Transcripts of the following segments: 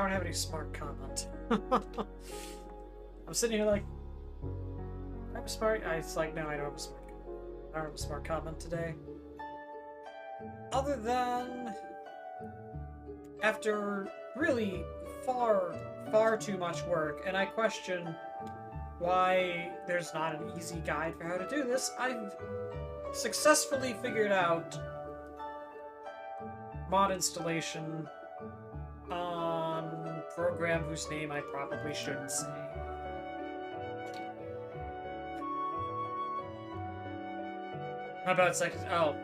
I don't have any smart comment. I'm sitting here like, I'm smart. It's like, no, I don't have a smart comment. I don't have a smart comment today. Other than, after really far too much work, and I question why there's not an easy guide for how to do this, I've successfully figured out mod installation on a program whose name I probably shouldn't say. How about second? Oh.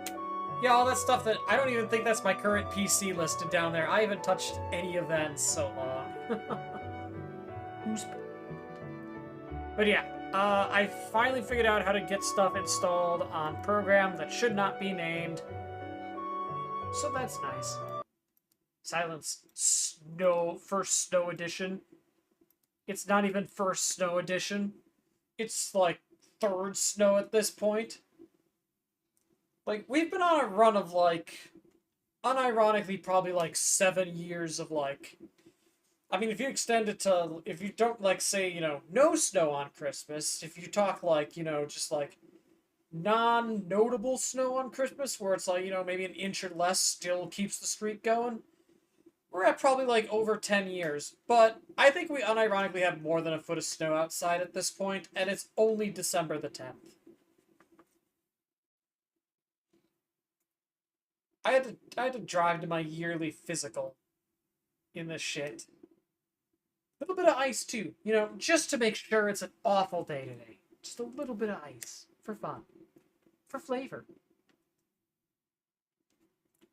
Yeah, all that stuff that I don't even think that's my current PC listed down there. I haven't touched any of that in so long. But yeah, I finally figured out how to get stuff installed on program that should not be named. So that's nice. Silence Snow, first Snow Edition. It's not even first Snow Edition. It's like third Snow at this point. Like, we've been on a run of, like, unironically, probably, like, 7 years of, like... I mean, if you extend it to... If you don't, like, say, you know, no snow on Christmas, if you talk, like, you know, just, like, non-notable snow on Christmas, where it's, like, you know, maybe an inch or less still keeps the streak going, we're at probably, like, over 10 years. But I think we unironically have more than a foot of snow outside at this point, and it's only December the 10th. I had to drive to my yearly physical in this shit. A little bit of ice too, you know, just to make sure it's an awful day today. Just a little bit of ice for fun, for flavor.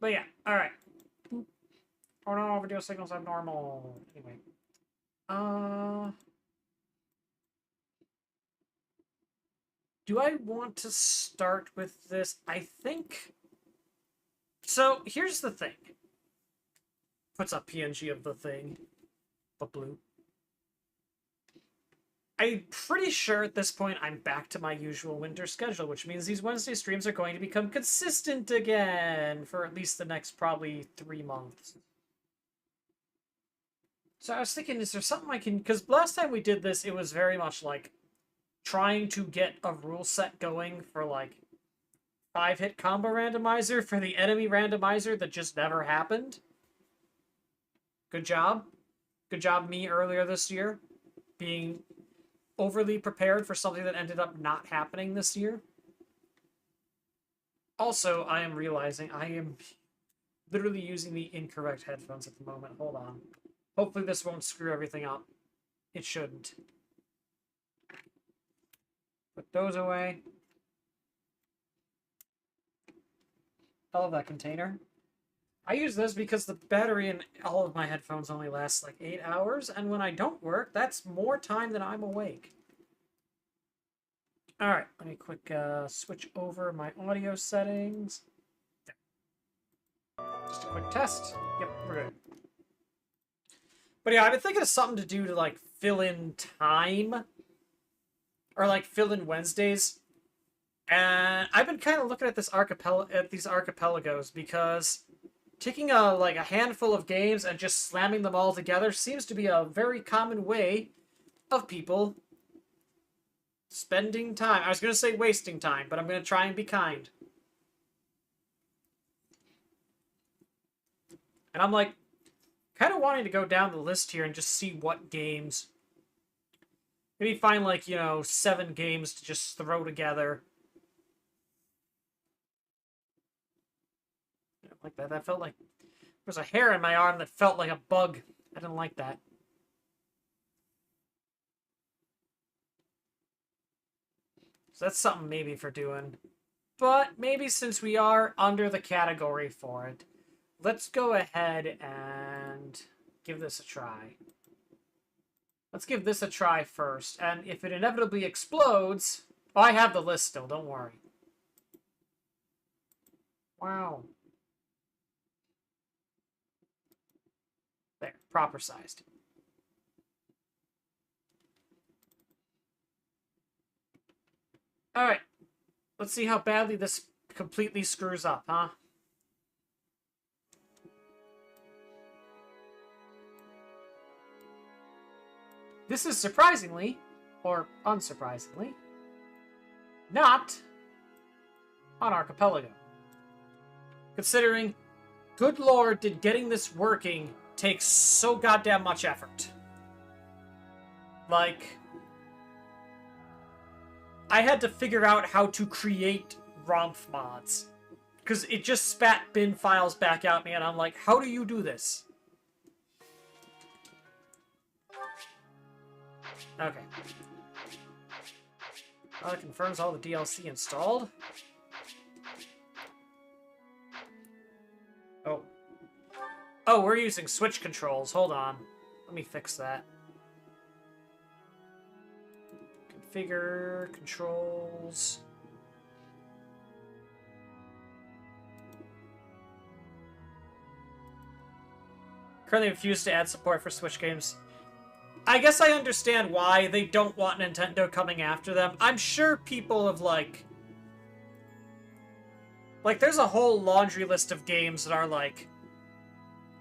But yeah, all right. Oh no, video signals abnormal. Anyway, do I want to start with this? I think. So, here's the thing. Puts up PNG of the thing. The blue. I'm pretty sure at this point I'm back to my usual winter schedule, which means these Wednesday streams are going to become consistent again for at least the next probably 3 months. So I was thinking, is there something I can... Because last time we did this, it was very much like trying to get a rule set going for like 5-hit combo randomizer for the enemy randomizer that just never happened. Good job. Good job me earlier this year. Being overly prepared for something that ended up not happening this year. Also, I am realizing I am literally using the incorrect headphones at the moment. Hold on. Hopefully this won't screw everything up. It shouldn't. Put those away. I love that container. I use this because the battery in all of my headphones only lasts like 8 hours, and when I don't work, that's more time than I'm awake. Alright, let me quick switch over my audio settings. There. Just a quick test. Yep, we're good. But yeah, I've been thinking of something to do to like fill in time. Or like fill in Wednesdays. And I've been kind of looking at these archipelagos because taking a handful of games and just slamming them all together seems to be a very common way of people spending time. I was going to say wasting time, but I'm going to try and be kind. And I'm like kind of wanting to go down the list here and just see what games. Maybe find like, 7 games to just throw together. Like that. That felt like there was a hair in my arm that felt like a bug. I didn't like that. So that's something maybe for doing. But maybe since we are under the category for it, let's go ahead and give this a try. Let's give this a try first. And if it inevitably explodes... Oh, I have the list still, don't worry. Wow. There, proper sized. Alright. Let's see how badly this completely screws up, huh? This is surprisingly, or unsurprisingly, not on Archipelago. Considering, good lord, did getting this working take so goddamn much effort. Like, I had to figure out how to create ROMF mods. Because it just spat bin files back at me, and I'm like, how do you do this? Okay. Well, it confirms all the DLC installed. Oh. Oh, we're using Switch controls. Hold on. Let me fix that. Configure controls. Currently refused to add support for Switch games. I guess I understand why they don't want Nintendo coming after them. I'm sure people have, like, there's a whole laundry list of games that are, like,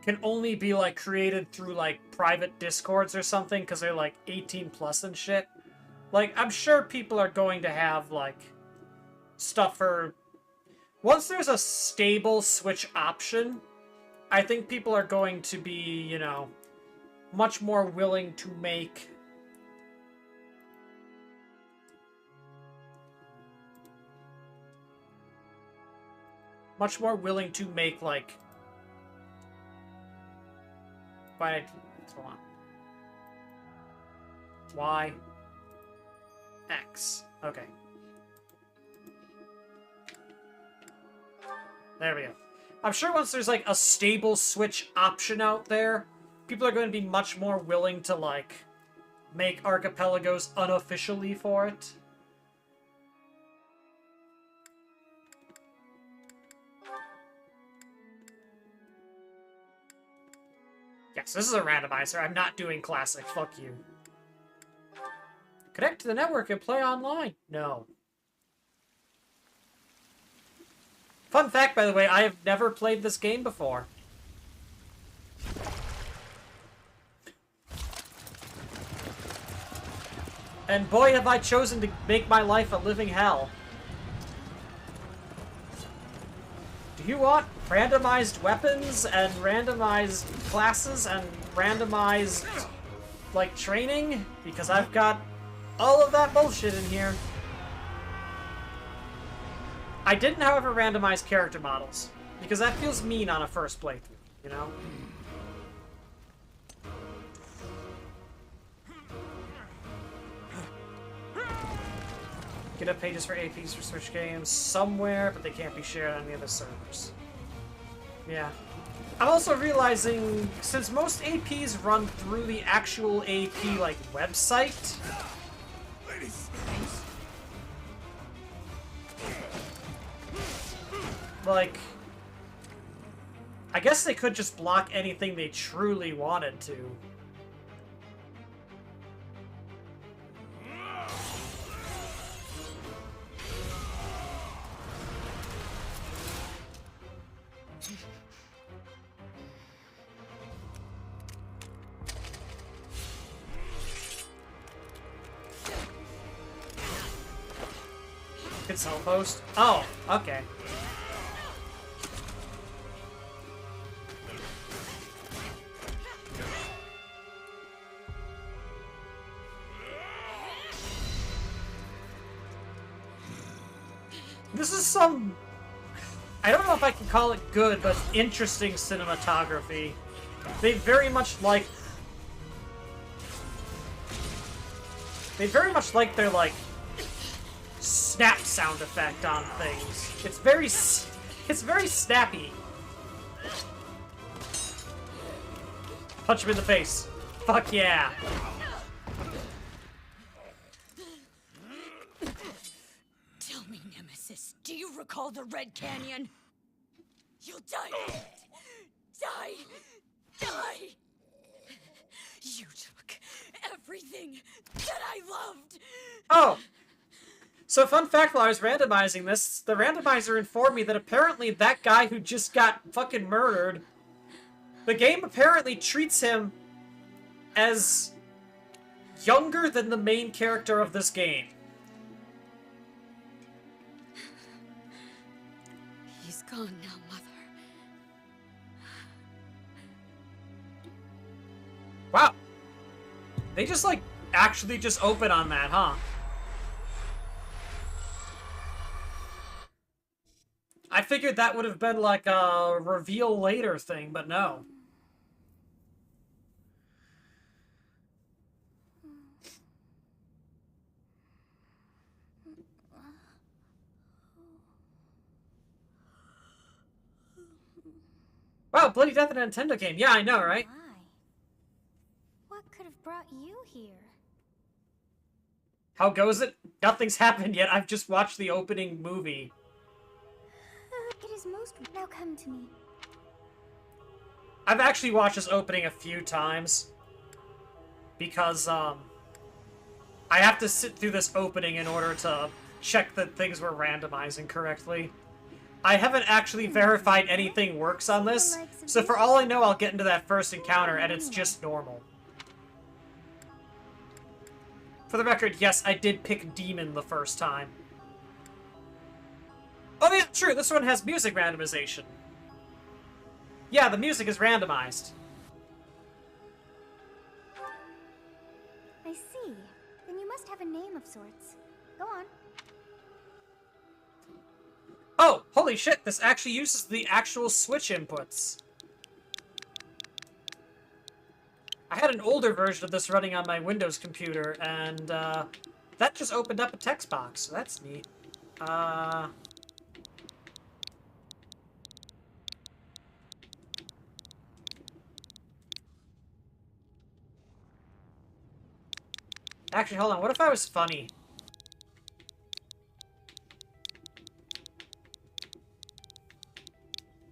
can only be, like, created through, like, private Discords or something, because they're, like, 18 plus and shit. Like, I'm sure people are going to have, like, stuff for... Once there's a stable Switch option, I think people are going to be, you know, much more willing to make... Much more willing to make, like... Hold on. Y. X. Okay. There we go. I'm sure once there's, like, a stable Switch option out there, people are going to be much more willing to, like, make Archipelagos unofficially for it. Yes, this is a randomizer. I'm not doing classic. Fuck you. Connect to the network and play online. No. Fun fact, by the way, I have never played this game before. And boy, have I chosen to make my life a living hell. Do you want randomized weapons and randomized classes and randomized, like, training? Because I've got all of that bullshit in here. I didn't, however, randomize character models, because that feels mean on a first playthrough, you know? Get up pages for APs for Switch games somewhere, but they can't be shared on the other servers. Yeah. I'm also realizing, since most APs run through the actual AP, like, website... Like... I guess they could just block anything they truly wanted to. It's post. Oh, okay. This is some... I don't know if I can call it good, but interesting cinematography. They very much like... They very much like their, like, snap sound effect on things. It's very snappy. Punch him in the face. Fuck yeah. Tell me, Nemesis, do you recall the Red Canyon? You'll die. Die. You took everything that I loved. Oh. So, fun fact, while I was randomizing this, the randomizer informed me that apparently that guy who just got fucking murdered, the game apparently treats him as younger than the main character of this game. He's gone now, Mother. Wow. They just, like, actually just open on that, huh? I figured that would have been, like, a reveal later thing, but no. Wow, Bloody Death in a Nintendo game. Yeah, I know, right? Why? What could have brought you here? How goes it? Nothing's happened yet. I've just watched the opening movie. It is most... Now come to me. I've actually watched this opening a few times. Because, I have to sit through this opening in order to check that things were randomizing correctly. I haven't actually verified anything works on this, so for all I know, I'll get into that first encounter and it's just normal. For the record, yes, I did pick Demon the first time. Oh yeah, true, this one has music randomization. Yeah, the music is randomized. I see. Then you must have a name of sorts. Go on. Oh, holy shit, this actually uses the actual Switch inputs. I had an older version of this running on my Windows computer, and, that just opened up a text box, so that's neat. Actually, hold on, what if I was funny?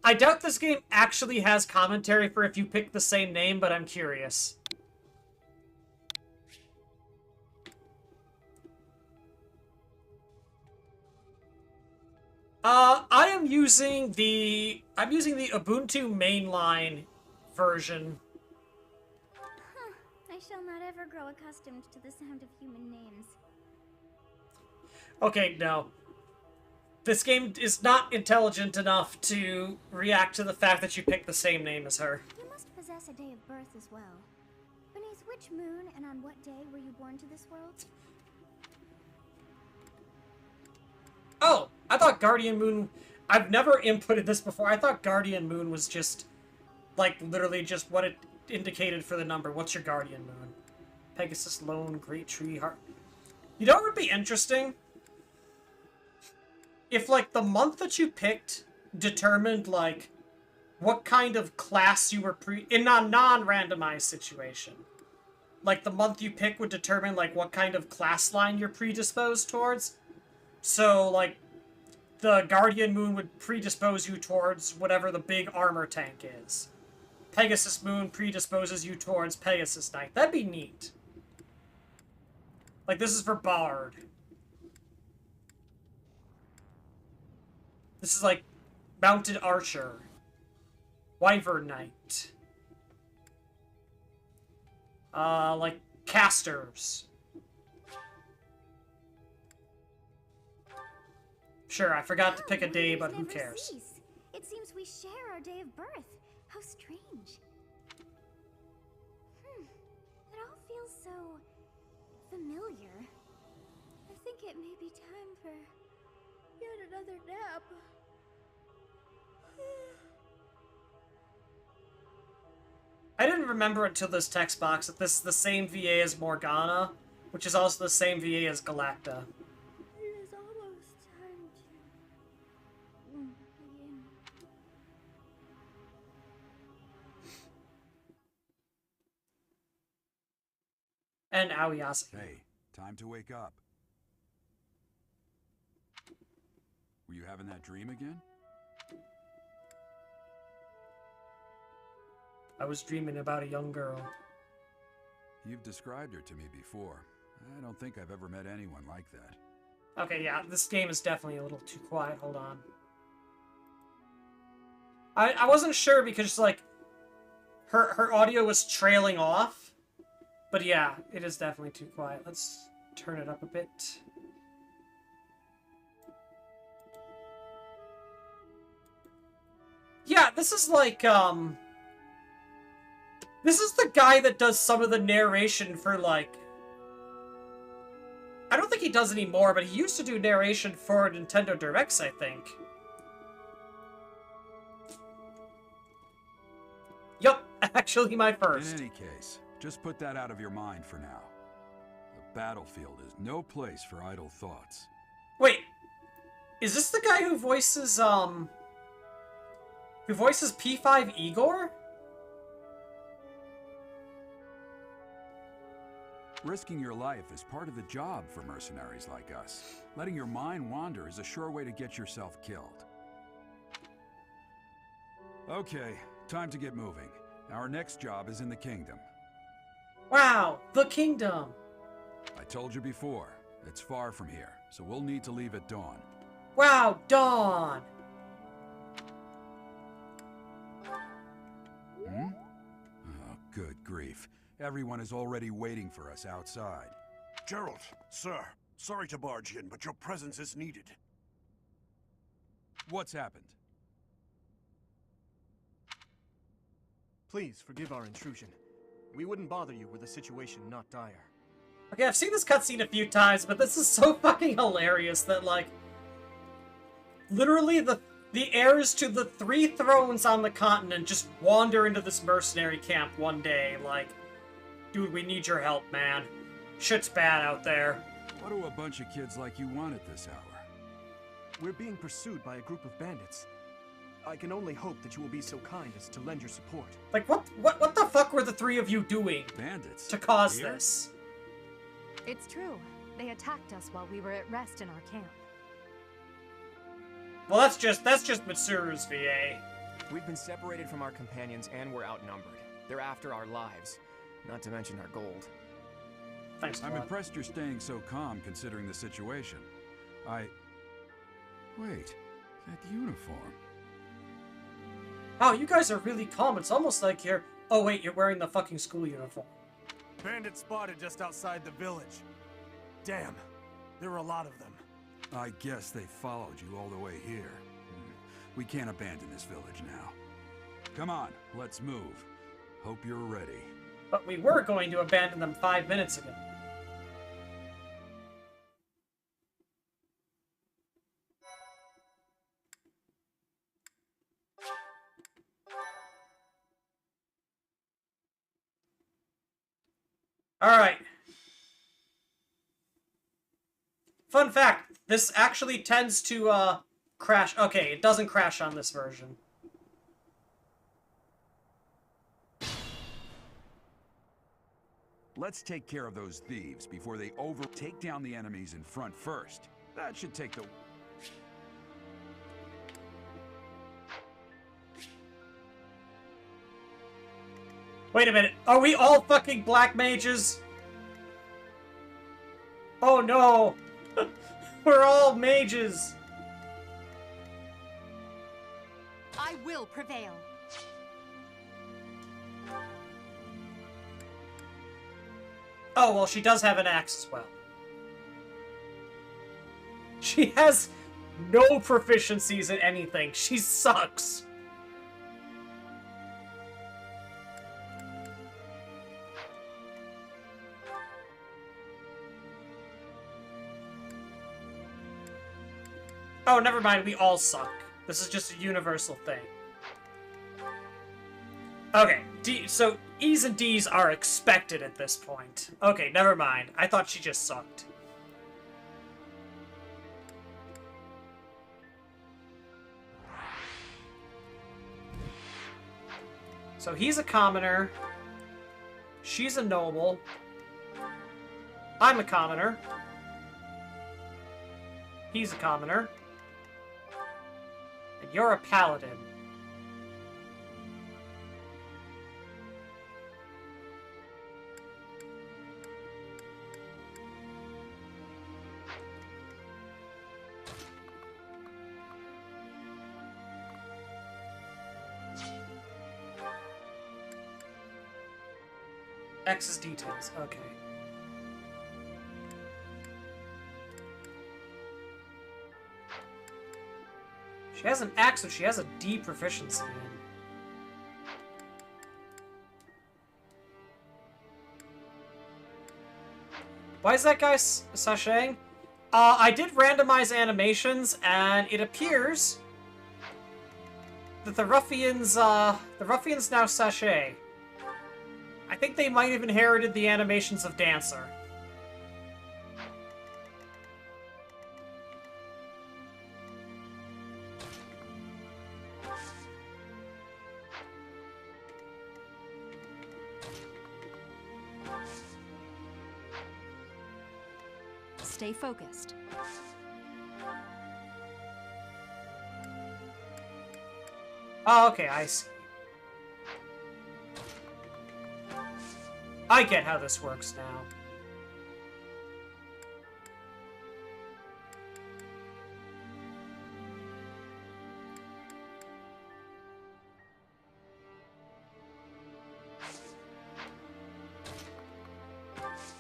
I doubt this game actually has commentary for if you pick the same name, but I'm curious. I'm using the Ubuntu mainline version. Huh. I shall not ever grow accustomed to the sound of human names. Okay, no. This game is not intelligent enough to react to the fact that you picked the same name as her. You must possess a day of birth as well. Beneath which moon and on what day were you born to this world? Oh, I thought Guardian Moon... I've never inputted this before. I thought Guardian Moon was just, like, literally just what it indicated for the number. What's your Guardian Moon? Pegasus, Lone, Great Tree, Heart... You know what would be interesting? If, like, the month that you picked determined, like, what kind of class you were in a non-randomized situation. Like, the month you pick would determine, like, what kind of class line you're predisposed towards. So, like, the Guardian Moon would predispose you towards whatever the big armor tank is. Pegasus Moon predisposes you towards Pegasus Knight. That'd be neat. Like, this is for Bard. This is like Mounted Archer. Wyvern Knight. Like Casters. Sure, I forgot to pick a day, but who cares? Cease. It seems we share our day of birth. How strange. It all feels so familiar. I think it may be time for yet another nap. I didn't remember until this text box that this is the same VA as Morgana, which is also the same VA as Galacta. It is almost time to begin. And Aoyase. Hey, time to wake up. Were you having that dream again? I was dreaming about a young girl. You've described her to me before. I don't think I've ever met anyone like that. Okay, yeah, this game is definitely a little too quiet. Hold on. I wasn't sure because, like, her audio was trailing off. But yeah, it is definitely too quiet. Let's turn it up a bit. Yeah, this is like, this is the guy that does some of the narration for, like... I don't think he does anymore, but he used to do narration for Nintendo Directs, I think. Yup, actually my first. In any case, just put that out of your mind for now. The battlefield is no place for idle thoughts. Wait, is this the guy who voices, P5 Igor? Risking your life is part of the job for mercenaries like us. Letting your mind wander is a sure way to get yourself killed. Okay, time to get moving. Our next job is in the kingdom. Wow, the kingdom. I told you before, it's far from here, so we'll need to leave at dawn. Wow, Dawn. Hmm? Oh, good grief. Everyone is already waiting for us outside. Gerald, sir, sorry to barge in, but your presence is needed. What's happened? Please forgive our intrusion. We wouldn't bother you with a situation not dire. Okay, I've seen this cutscene a few times, but this is so fucking hilarious that, like, literally the heirs to the 3 thrones on the continent just wander into this mercenary camp one day, like, dude, we need your help, man. Shit's bad out there. What do a bunch of kids like you want at this hour? We're being pursued by a group of bandits. I can only hope that you will be so kind as to lend your support. Like, what the fuck were the 3 of you doing Bandits? to cause Here? this? It's true. They attacked us while we were at rest in our camp. Well, that's just Mitsuru's VA. We've been separated from our companions and we're outnumbered. They're after our lives, not to mention our gold. Thanks, I'm Claude. impressed you're staying so calm considering the situation. Wait, that uniform. Oh, you guys are really calm. It's almost like you're... Oh, wait, you're wearing the fucking school uniform. Bandits spotted just outside the village. Damn, there were a lot of them. I guess they followed you all the way here. We can't abandon this village now. Come on, let's move. Hope you're ready. But we were going to abandon them 5 minutes ago. Alright. Fun fact, this actually tends to, crash. Okay, it doesn't crash on this version. Let's take care of those thieves before they take down the enemies in front first. That should take the... Wait a minute, are we all fucking black mages? Oh no! We're all mages! I will prevail. Oh, well, she does have an axe as well. She has no proficiencies in anything. She sucks. Oh, never mind. We all suck. This is just a universal thing. Okay, so E's and D's are expected at this point. Okay, never mind. I thought she just sucked. So he's a commoner. She's a noble. I'm a commoner. He's a commoner. And you're a paladin. X's details. Okay. She has an axe, which she has a D proficiency in. Why is that guy sashaying? I did randomize animations, and it appears that the ruffians now sashay. I think they might have inherited the animations of Dancer. Stay focused. Oh, okay, I see. I get how this works now.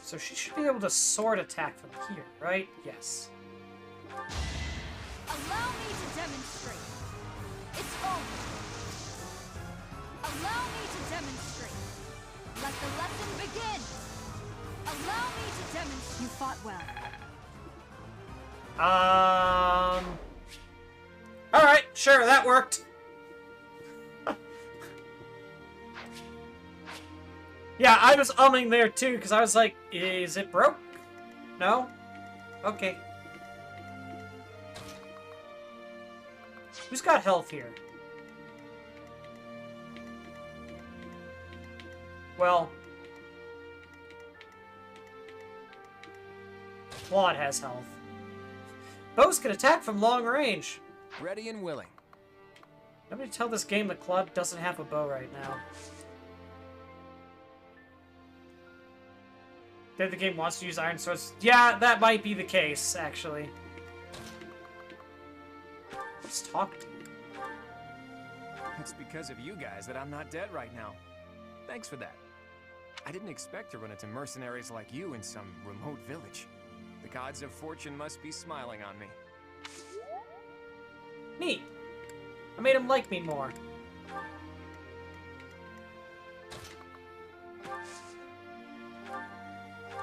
So she should be able to sword attack from here, right? Yes. Allow me to demonstrate. It's over. Allow me to demonstrate. Let the lesson begin. Allow me to demonstrate. You fought well. Alright, sure, that worked. Yeah, I was umming there too, because I was like, is it broke? No? Okay. Who's got health here? Well, Claude has health. Bows can attack from long range. Ready and willing. Nobody tell this game that Claude doesn't have a bow right now. That the game wants to use iron swords. Yeah, that might be the case, actually. Let's talk to you. It's because of you guys that I'm not dead right now. Thanks for that. I didn't expect to run into mercenaries like you in some remote village. The gods of fortune must be smiling on me. Neat. I made him like me more.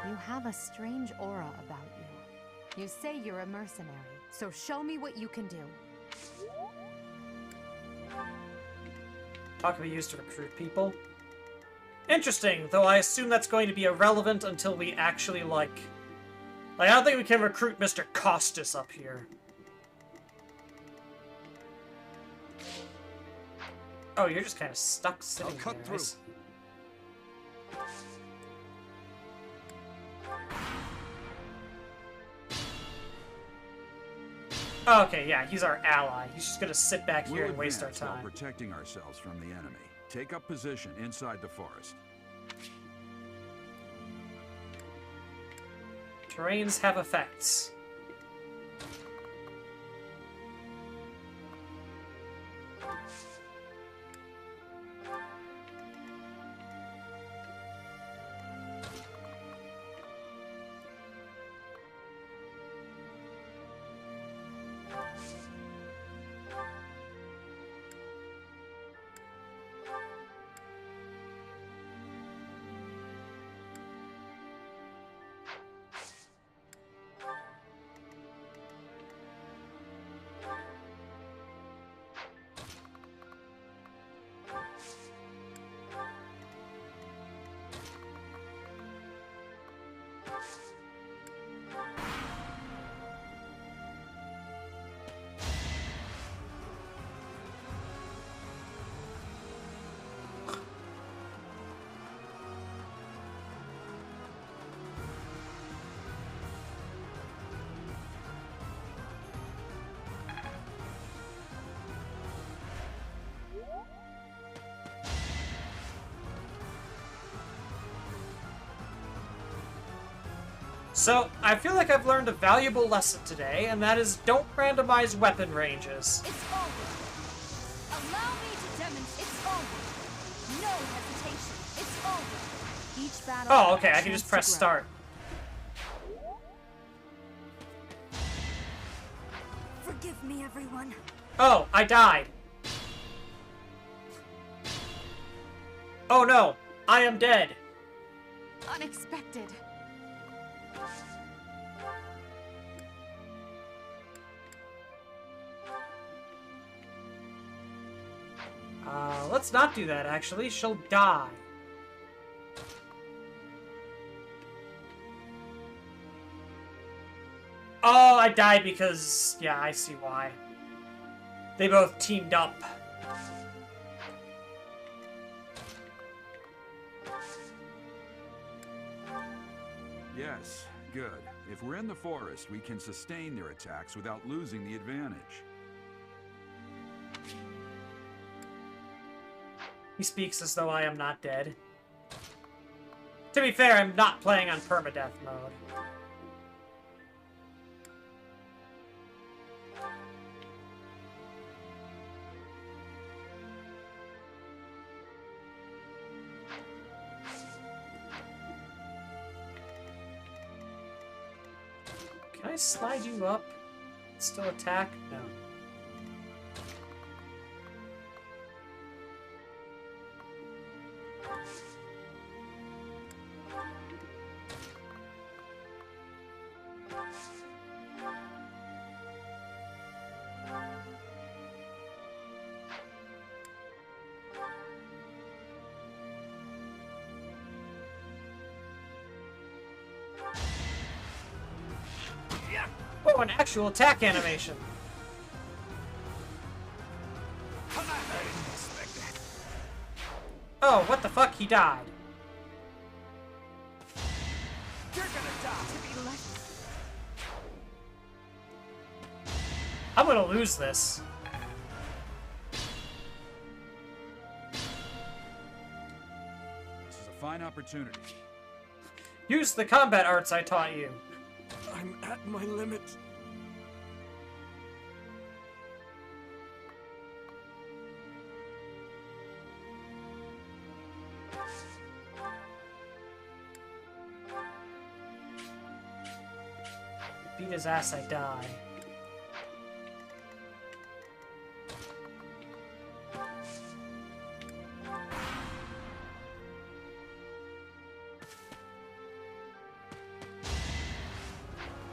You have a strange aura about you. You say you're a mercenary, so show me what you can do. How can be used to recruit people? Interesting, though I assume that's going to be irrelevant until we actually, like, I don't think we can recruit Mr. Costas up here. Oh, you're just kind of stuck sitting I'll cut there. through. I see. Okay, yeah, he's our ally. He's just gonna sit back here We'll and waste our advance while time. protecting ourselves from the enemy. Take up position inside the forest. Terrains have effects. So, I feel like I've learned a valuable lesson today, and that is don't randomize weapon ranges. It's over. Allow me to demonstrate. It's over. No hesitation. It's over. Each battle Oh, okay, I has a can just chance press to grow. start. Forgive me, everyone. Oh, I died. Oh no, I am dead. Unexpected. Let's not do that, actually. She'll die. Oh, I died because... Yeah, I see why. They both teamed up. Yes, good. If we're in the forest, we can sustain their attacks without losing the advantage. He speaks as though I am not dead. To be fair, I'm not playing on permadeath mode. Can I slide you up? Still attack? No. Oh, an actual attack animation. Oh, what the fuck? He died. You're gonna die. I'm gonna lose this. This is a fine opportunity. Use the combat arts I taught you. I'm at my limit. Beat his ass, I die.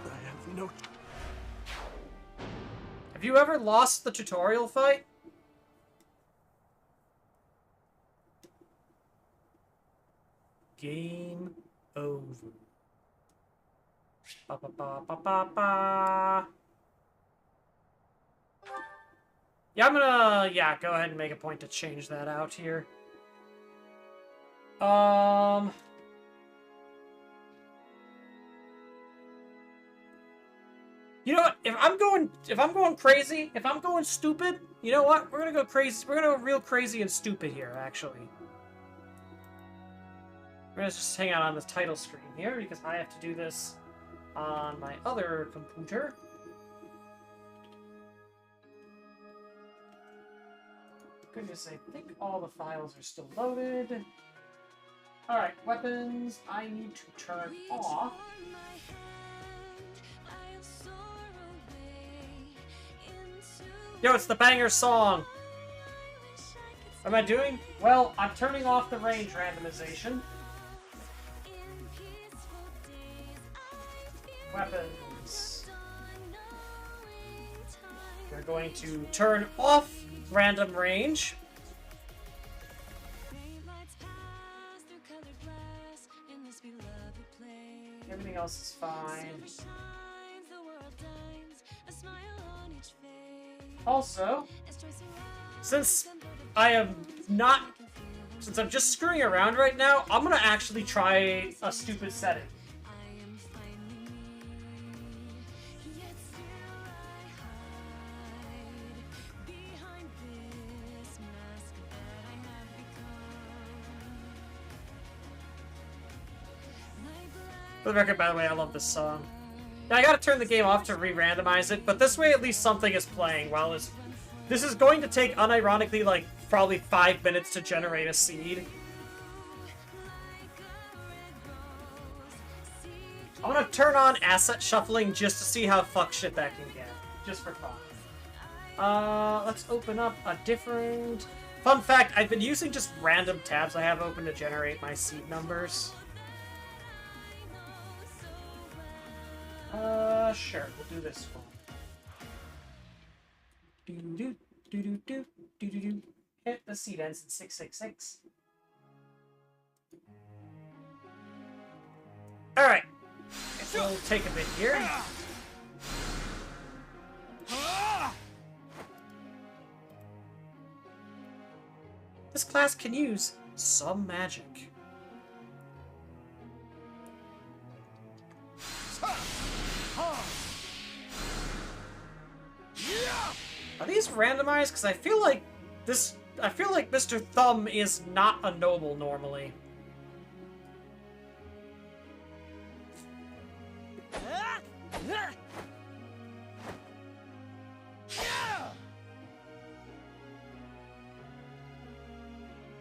I have no... Have you ever lost the tutorial fight? Game over. Ba ba ba ba ba ba. Yeah, I'm gonna go ahead and make a point to change that out here. You know what? If I'm going crazy, if I'm going stupid, you know what? We're gonna go crazy. We're gonna go real crazy and stupid here, actually. We're gonna just hang out on the title screen here because I have to do this on my other computer. Goodness, I think all the files are still loaded. Alright, weapons I need to turn off. Yo, it's the banger song! What am I doing? Well, I'm turning off the range randomization. Weapons. We're going to turn off random range. Everything else is fine. Also, since I'm just screwing around right now, I'm gonna actually try a stupid setting. For the record, by the way, I love this song. Yeah, I gotta turn the game off to re-randomize it, but this way at least something is playing while this... This is going to take, unironically, like, probably 5 minutes to generate a seed. I'm gonna turn on asset shuffling just to see how fuck shit that can get. Just for fun. Let's open up a different... Fun fact, I've been using just random tabs I have open to generate my seed numbers. Sure, we'll do this one. Do-do-do-do-do-do-do-do. Hit the seed ends in 666. Alright. We'll take a bit here. This class can use some magic. Are these randomized? Because I feel like Mr. Thumb is not a noble normally.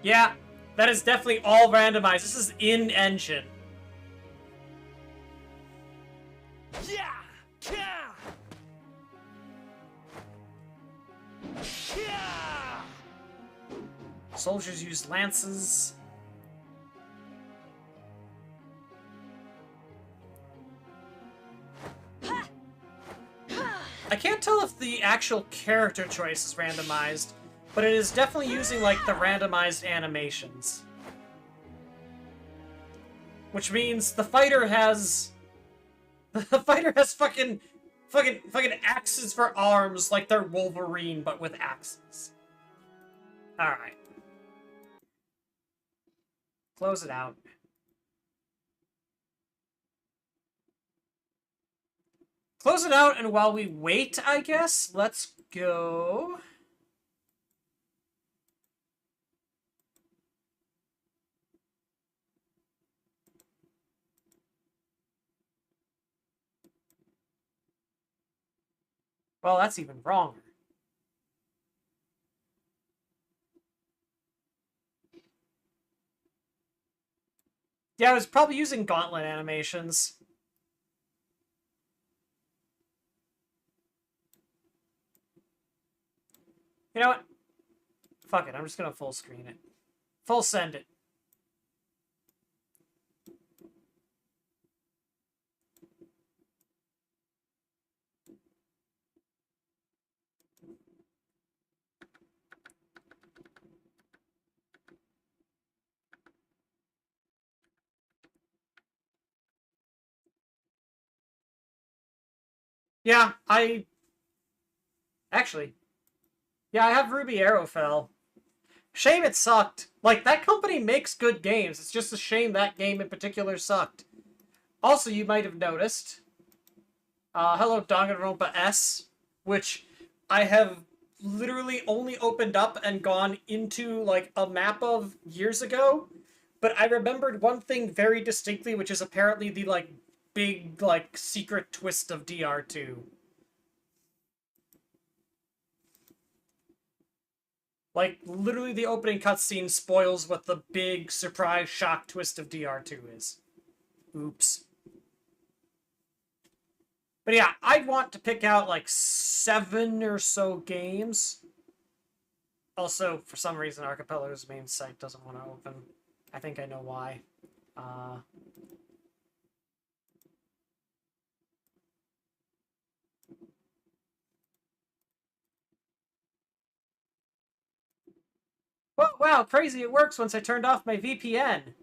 Yeah, that is definitely all randomized. This is in-engine. Soldiers use lances. I can't tell if the actual character choice is randomized, but it is definitely using, like, the randomized animations. Which means the fighter has... The fighter has fucking axes for arms, like they're Wolverine, but with axes. Alright. Close it out. Close it out, and while we wait, I guess, let's go... Well, that's even wronger. Yeah, I was probably using gauntlet animations. You know what? Fuck it, I'm just gonna full screen it. Full send it. Yeah, actually... Yeah, I have Ruby Arrowfell. Shame it sucked. Like, that company makes good games. It's just a shame that game in particular sucked. Also, you might have noticed... hello, Danganronpa S, which I have literally only opened up and gone into, like, a map of years ago. But I remembered one thing very distinctly, which is apparently the, like, big, like, secret twist of DR2. Like, literally the opening cutscene spoils what the big, surprise, shock twist of DR2 is. Oops. But yeah, I'd want to pick out, like, 7 or so games. Also, for some reason, Archipelago's main site doesn't want to open. I think I know why. Whoa, wow, crazy, it works once I turned off my VPN.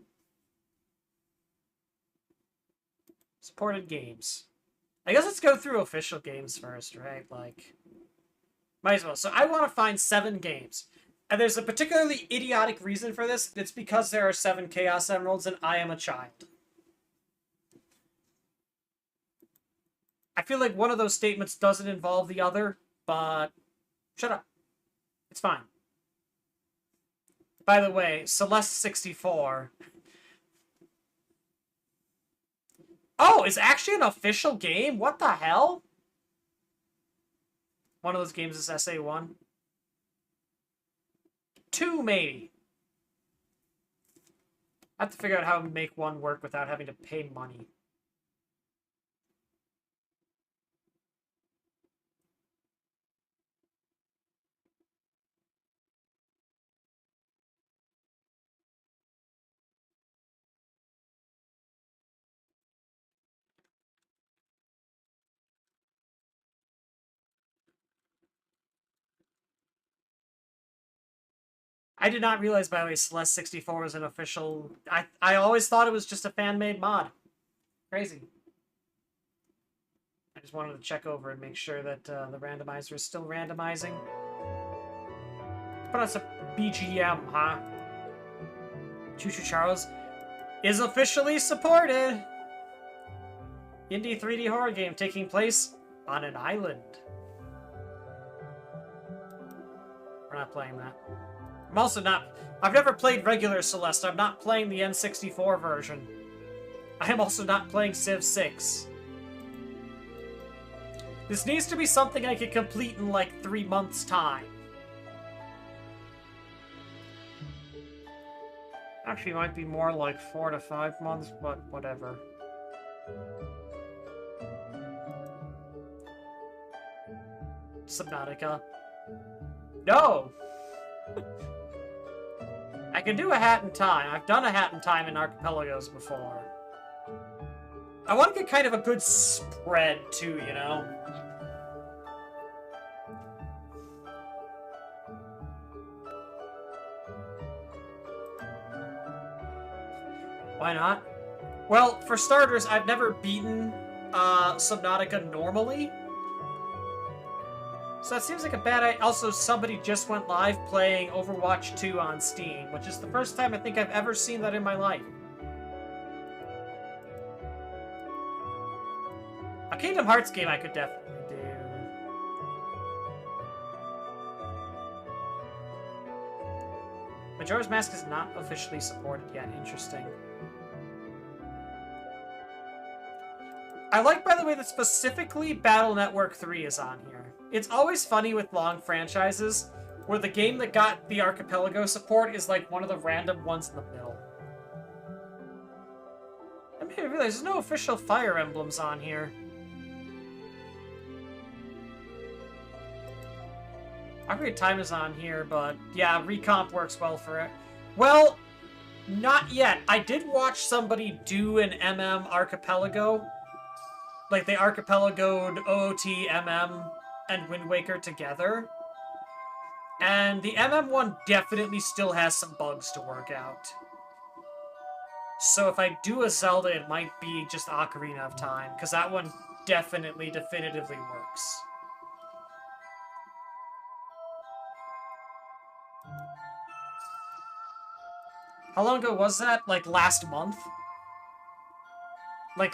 Supported games. I guess let's go through official games first, right? Like, might as well. So I want to find 7 games. And there's a particularly idiotic reason for this. It's because there are 7 Chaos Emeralds and I am a child. I feel like one of those statements doesn't involve the other, but shut up. It's fine. By the way, Celeste 64. Oh, it's actually an official game? What the hell? One of those games is SA1. 2, maybe. I have to figure out how to make one work without having to pay money. I did not realize, by the way, Celeste 64 was an official... I always thought it was just a fan-made mod. Crazy. I just wanted to check over and make sure that the randomizer is still randomizing. Put on some BGM, huh? Choo Choo Charles is officially supported! Indie 3D horror game taking place on an island. We're not playing that. I'm also not... I've never played regular Celeste. I'm not playing the N64 version. I am also not playing Civ 6. This needs to be something I could complete in like 3 months' time. Actually, it might be more like 4 to 5 months, but whatever. Subnautica. No! I can do a Hat in Time. I've done a Hat in Time in Archipelagos before. I want to get kind of a good spread, too, you know? Why not? Well, for starters, I've never beaten Subnautica normally. So that seems like a bad idea. Also, somebody just went live playing Overwatch 2 on Steam, which is the first time I think I've ever seen that in my life. A Kingdom Hearts game I could definitely do. Majora's Mask is not officially supported yet. Interesting. I like, by the way, that specifically Battle Network 3 is on here. It's always funny with long franchises, where the game that got the Archipelago support is like one of the random ones in the middle. I made me realize there's no official Fire Emblems on here. Ocarina of Time is on here, but yeah, Recomp works well for it. Well, not yet. I did watch somebody do an MM Archipelago. Like, they Archipelagoed OOT, MM, and Wind Waker together. And the MM one definitely still has some bugs to work out. So if I do a Zelda, it might be just Ocarina of Time, because that one definitively works. How long ago was that? Like, last month? Like,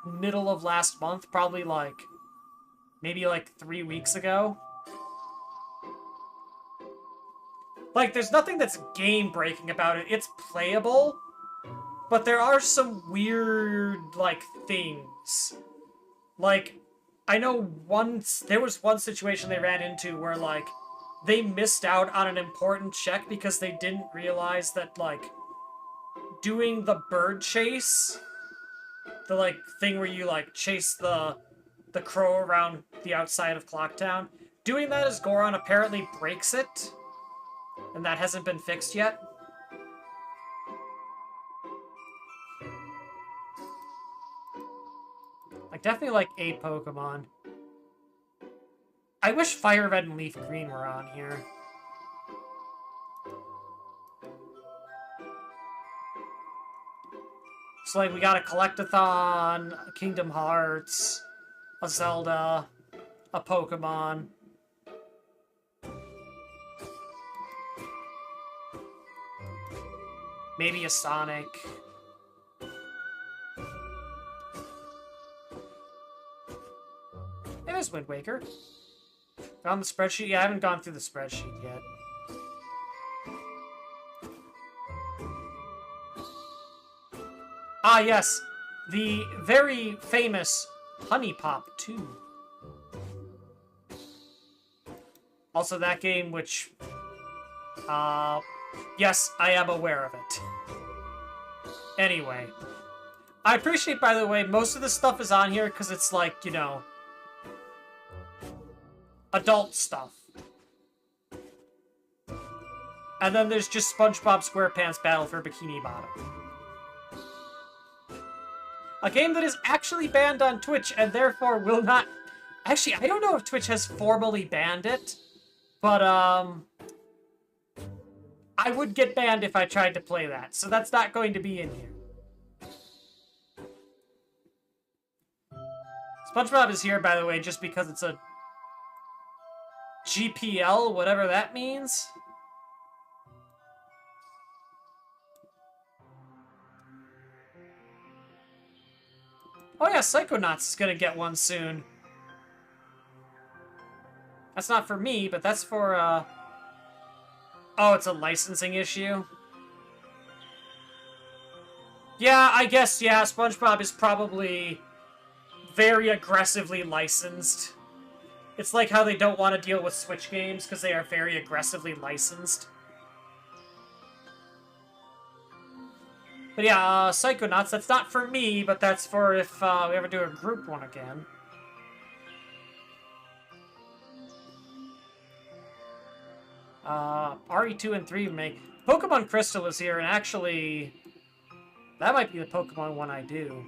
middle of last month? Probably, like, maybe, like, 3 weeks ago? Like, there's nothing that's game-breaking about it. It's playable, but there are some weird, like, things. Like, I know there was one situation they ran into where, like, they missed out on an important check because they didn't realize that, like, doing the bird chase, the, like, thing where you, like, chase the crow around the outside of Clocktown, doing that as Goron apparently breaks it, and that hasn't been fixed yet. Like, definitely, like, a Pokemon. I wish Fire Red and Leaf Green were on here. So, like, we got a Collectathon, a Kingdom Hearts, a Zelda, a Pokemon. Maybe a Sonic. Hey, there's Wind Waker. On the spreadsheet? Yeah, I haven't gone through the spreadsheet yet. Ah, yes. The very famous Honey Pop 2. Also that game which... yes, I am aware of it. Anyway. I appreciate, by the way, most of this stuff is on here because it's like, you know... adult stuff. And then there's just SpongeBob SquarePants Battle for Bikini Bottom. A game that is actually banned on Twitch and therefore will not... Actually, I don't know if Twitch has formally banned it, but, I would get banned if I tried to play that, so that's not going to be in here. SpongeBob is here, by the way, just because it's a GPL, whatever that means. Oh yeah, Psychonauts is gonna get one soon. That's not for me, but that's for, Oh, it's a licensing issue? Yeah, I guess, yeah, SpongeBob is probably very aggressively licensed. It's like how they don't want to deal with Switch games because they are very aggressively licensed. But yeah, Psychonauts, that's not for me, but that's for if we ever do a group one again. RE2 and 3 make... Pokemon Crystal is here, and actually... That might be the Pokemon one I do.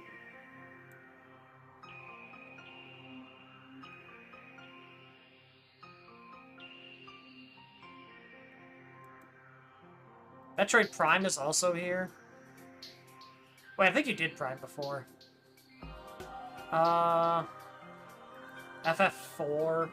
Metroid Prime is also here. Wait, I think you did Prime before. FF4.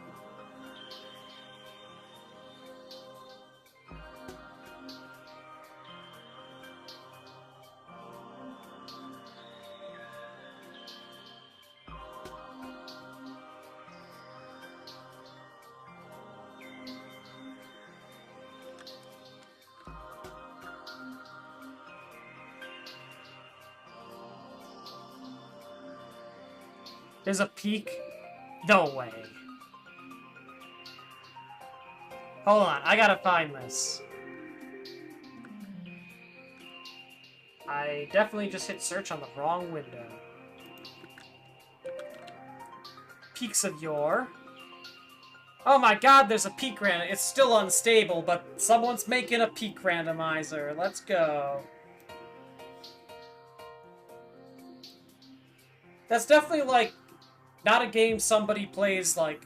There's a peak? No way. Hold on, I gotta find this. I definitely just hit search on the wrong window. Peaks of Yore. Oh my god, there's a peak randomizer. It's still unstable, but someone's making a peak randomizer. Let's go. That's definitely, like, not a game somebody plays, like,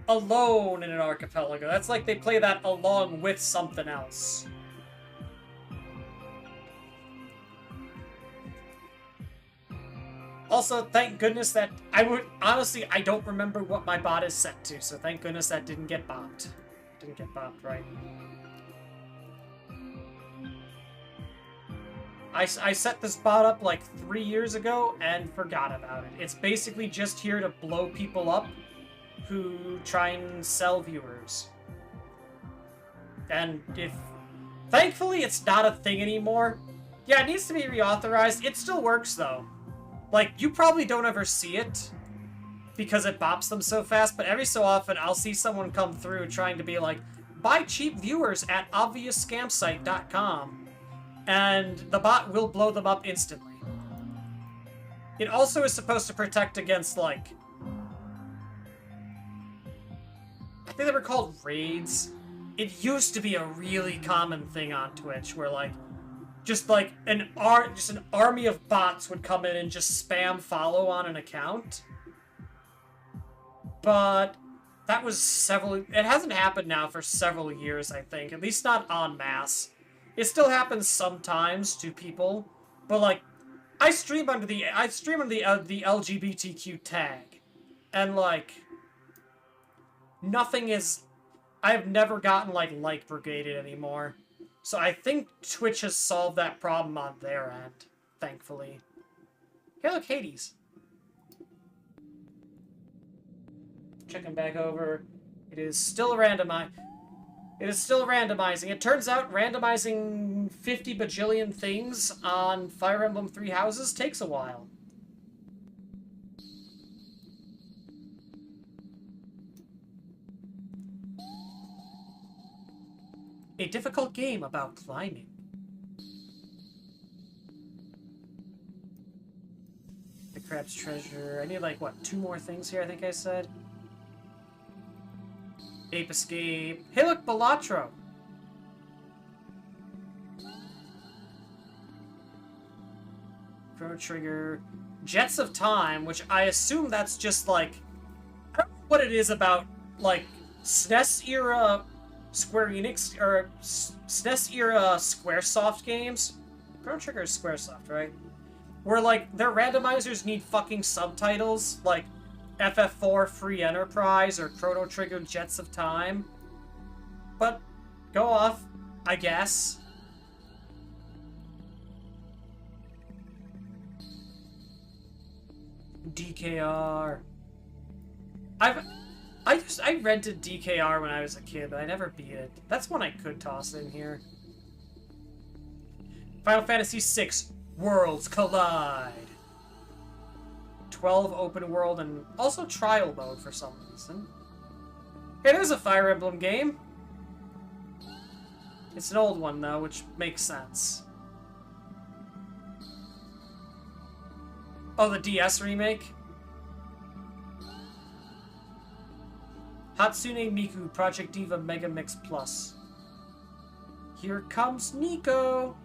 alone in an archipelago. That's like they play that along with something else. Also, thank goodness that honestly, I don't remember what my bot is set to, so thank goodness that didn't get bopped. Didn't get bopped, right? I set this bot up like 3 years ago and forgot about it. It's basically just here to blow people up who try and sell viewers. And thankfully it's not a thing anymore. Yeah, it needs to be reauthorized. It still works though. Like, you probably don't ever see it because it bops them so fast, but every so often I'll see someone come through trying to be like, buy cheap viewers at obviousscamsite.com. And the bot will blow them up instantly. It also is supposed to protect against, like... I think they were called raids. It used to be a really common thing on Twitch, where, like, just an army of bots would come in and just spam follow on an account. But that was it hasn't happened now for several years, I think. At least not en masse. It still happens sometimes to people, but like, I stream under the LGBTQ tag, and like, nothing is, I have never gotten like brigaded anymore, so I think Twitch has solved that problem on their end, thankfully. Hey, look, Hades. Checking back over, it is still randomized. It is still randomizing. It turns out randomizing 50 bajillion things on Fire Emblem Three Houses takes a while. A difficult game about climbing. The Crab's Treasure. I need, like, what, 2 more things here, I think I said? Ape Escape. Hey, look, Balatro! Chrono Trigger. Jets of Time, which I assume that's just, like... I don't know what it is about, like, SNES-era Square Enix or SNES era SquareSoft games. Chrono Trigger is SquareSoft, right? Where like their randomizers need fucking subtitles, like FF4 Free Enterprise or Chrono Trigger Jets of Time. But go off, I guess. DKR. I rented DKR when I was a kid, but I never beat it. That's one I could toss in here. Final Fantasy VI, Worlds Collide. 12 open world and also trial mode for some reason. Hey, there's a Fire Emblem game. It's an old one though, which makes sense. Oh, the DS remake? Hatsune Miku Project Diva Mega Mix Plus. Here comes Nico!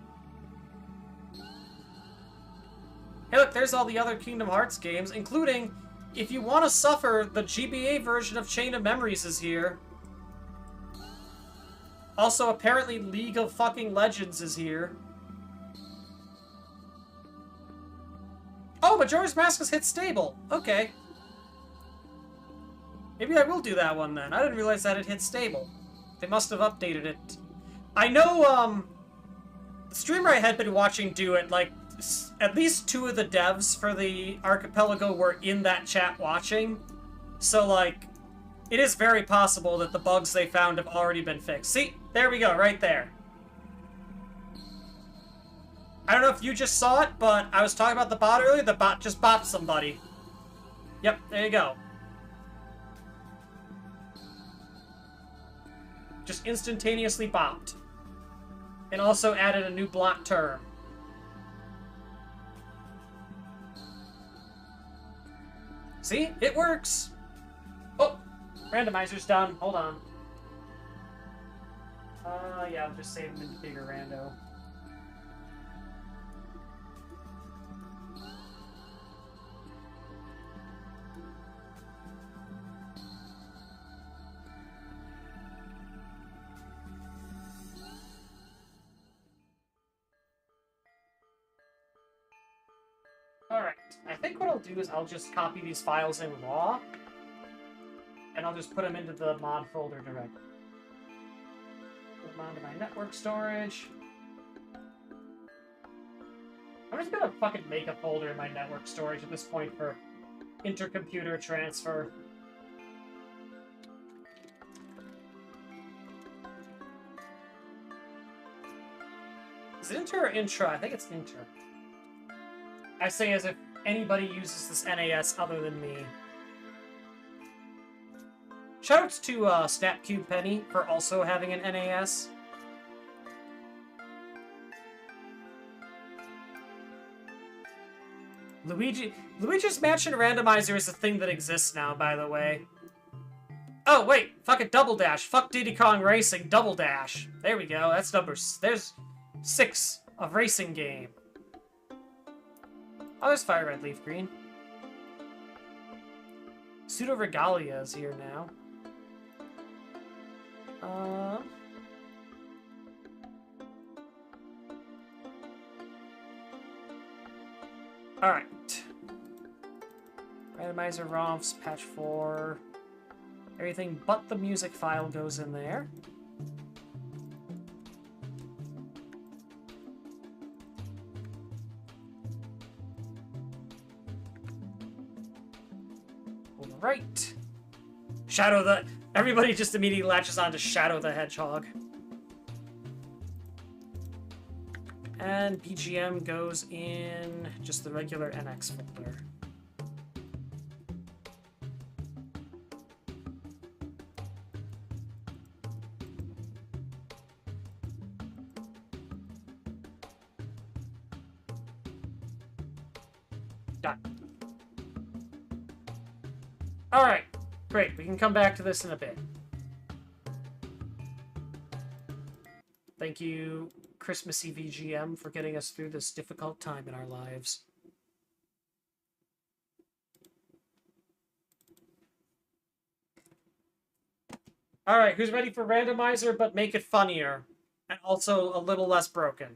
Hey look, there's all the other Kingdom Hearts games, including, if you want to suffer, the GBA version of Chain of Memories is here. Also, apparently League of fucking Legends is here. Oh, Majora's Mask has hit stable! Okay. Maybe I will do that one then. I didn't realize that it hit stable. They must have updated it. I know, the streamer I had been watching do it, like, at least 2 of the devs for the archipelago were in that chat watching. So, like, it is very possible that the bugs they found have already been fixed. See? There we go, right there. I don't know if you just saw it, but I was talking about the bot earlier. The bot just bopped somebody. Yep, there you go. Just instantaneously bopped. And also added a new block term. See? It works! Oh! Randomizer's done. Hold on. Yeah, I'll just save them into bigger rando. Alright, I think what I'll do is I'll just copy these files in RAW, and I'll just put them into the mod folder directly. Put them onto my network storage. I'm just gonna fucking make a folder in my network storage at this point for intercomputer transfer. Is it inter or intra? I think it's inter. I say as if anybody uses this NAS other than me. Shoutouts to Snapcube Penny for also having an NAS. Luigi's Mansion Randomizer is a thing that exists now, by the way. Oh, wait. Fuck it, Double Dash. Fuck Diddy Kong Racing, Double Dash. There we go. That's there's 6 of racing game. Oh, there's Fire Red Leaf Green. Pseudo Regalia is here now. Alright. Randomizer ROMs, patch 4. Everything but the music file goes in there. Right. Shadow the... Everybody just immediately latches on to Shadow the Hedgehog. And BGM goes in just the regular NX folder. Done. Alright, great. We can come back to this in a bit. Thank you, Christmassy VGM, for getting us through this difficult time in our lives. Alright, who's ready for Randomizer, but make it funnier? And also a little less broken.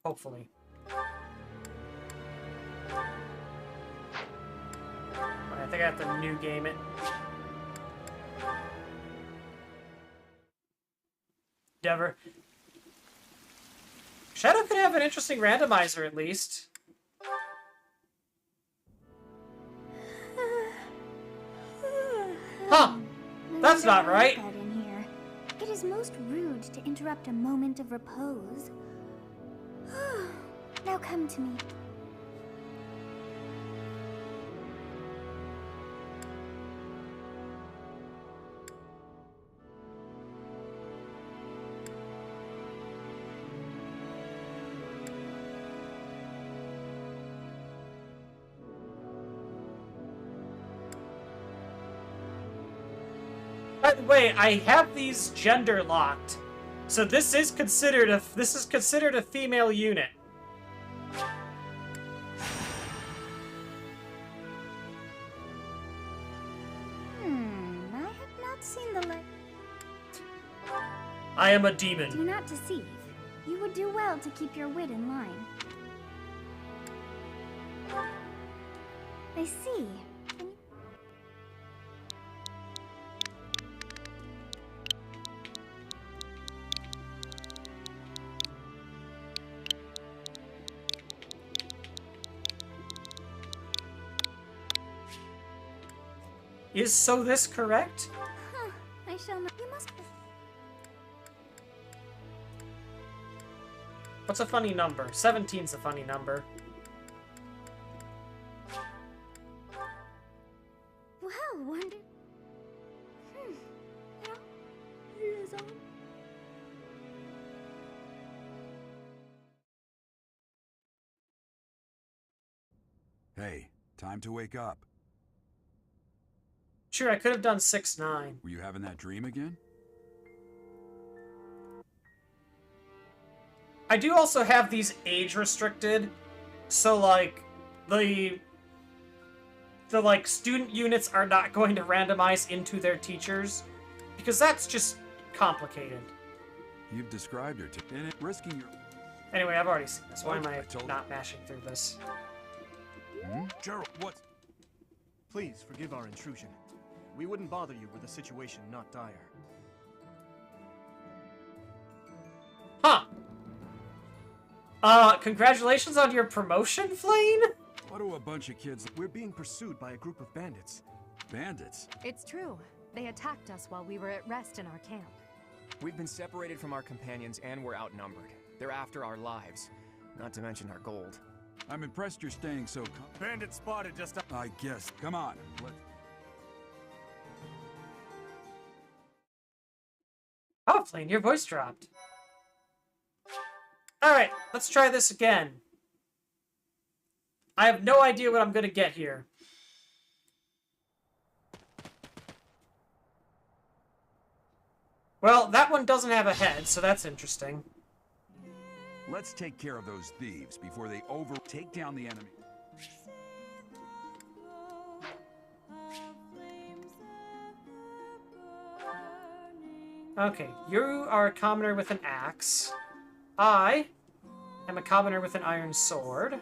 Hopefully. I think I have to new game it. Never. Shadow could have an interesting randomizer, at least. Huh. That's not right. In here. It is most rude to interrupt a moment of repose. Now come to me. By the way, I have these gender locked, so this is considered a female unit. I have not seen the I am a demon. Do not deceive. You would do well to keep your wit in line. I see. Is so this correct? Huh. I shall not. You must. What's a funny number? 17's a funny number. Well, wonder. Yeah. It is on. Hey, time to wake up. Sure, I could have done 6-9. Were you having that dream again? I do also have these age restricted, so like the like student units are not going to randomize into their teachers, because that's just complicated. You've described her to risking your... Anyway, I've already seen this. Why am I I told not mashing through this? Gerald, what? Please forgive our intrusion. We wouldn't bother you with a situation not dire. Huh. Congratulations on your promotion, Flane? What do a bunch of kids... We're being pursued by a group of bandits. Bandits? It's true. They attacked us while we were at rest in our camp. We've been separated from our companions and we're outnumbered. They're after our lives, not to mention our gold. I'm impressed you're staying so calm. Bandit spotted just up. I guess. Come on. Oh, Flane, your voice dropped. Alright, let's try this again. I have no idea what I'm gonna get here. Well, that one doesn't have a head, so that's interesting. Let's take care of those thieves before they take down the enemy. Okay, you are a commoner with an axe. I am a commoner with an iron sword.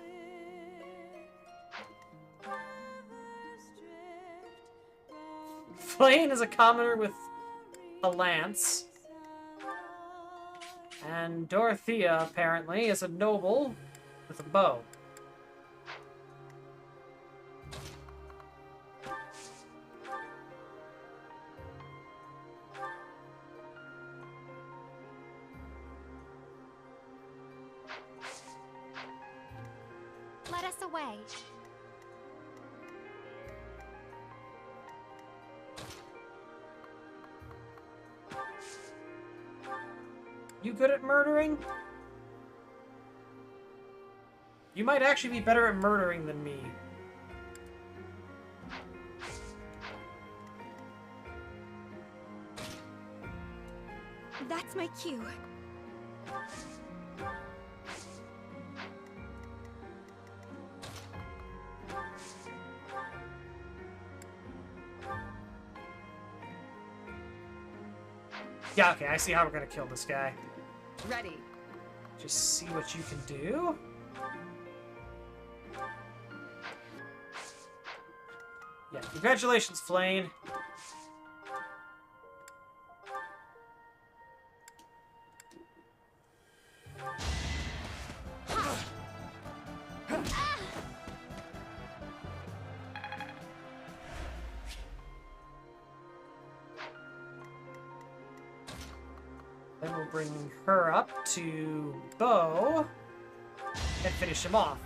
Flane is a commoner with a lance. And Dorothea, apparently, is a noble with a bow. Let us away. You good at murdering? You might actually be better at murdering than me. That's my cue. Yeah, okay, I see how we're gonna kill this guy. Ready. Just see what you can do. Yeah, congratulations, Flane. Then we'll bring her up to Bo and finish him off.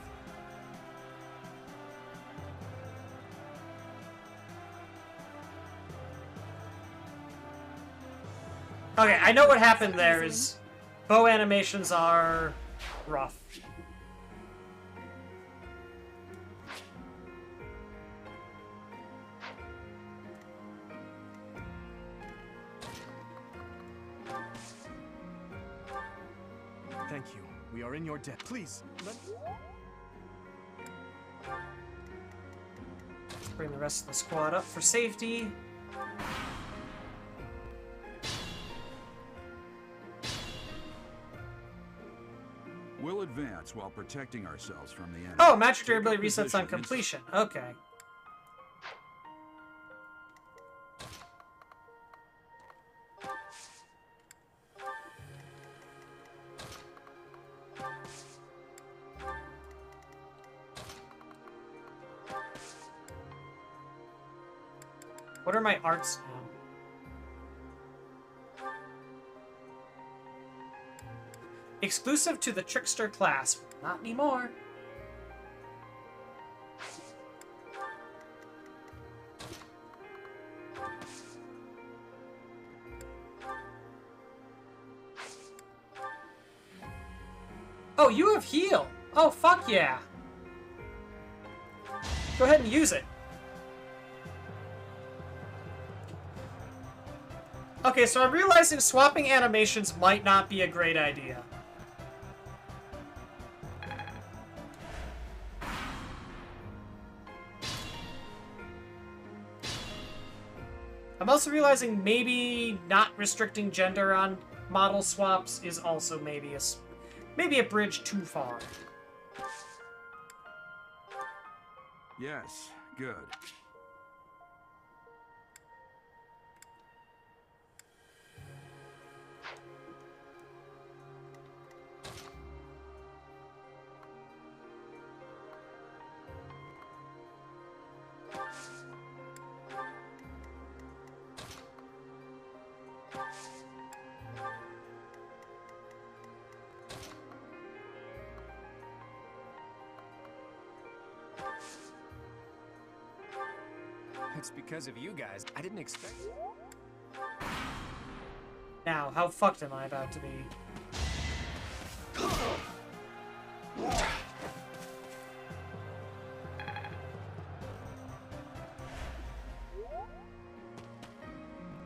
Okay, I know what happened there is Bo animations are rough. Thank you. We are in your debt. Please, let... Let's bring the rest of the squad up for safety. We'll advance while protecting ourselves from the enemy. Oh, magic Take durability up resets on position completion. Okay. What are my arts now? Exclusive to the Trickster class. Not anymore. Oh, you have heal. Oh, fuck yeah. Go ahead and use it. Okay, so I'm realizing swapping animations might not be a great idea. I'm also realizing maybe not restricting gender on model swaps is also maybe a bridge too far. Yes, good. It's because of you guys. I didn't expect... Now, how fucked am I about to be?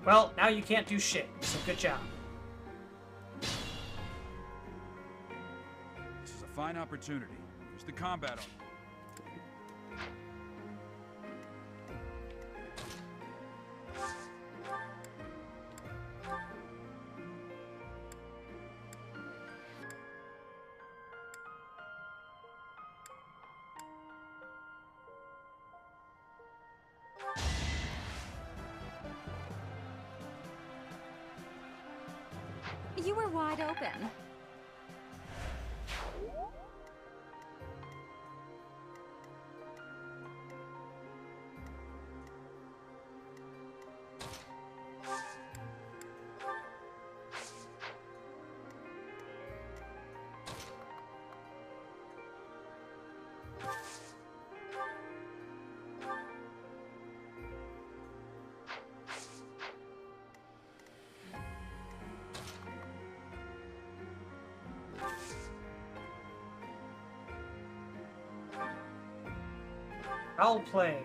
Well, now you can't do shit, so good job. This is a fine opportunity. Use the combat on. You were wide open. I'll play.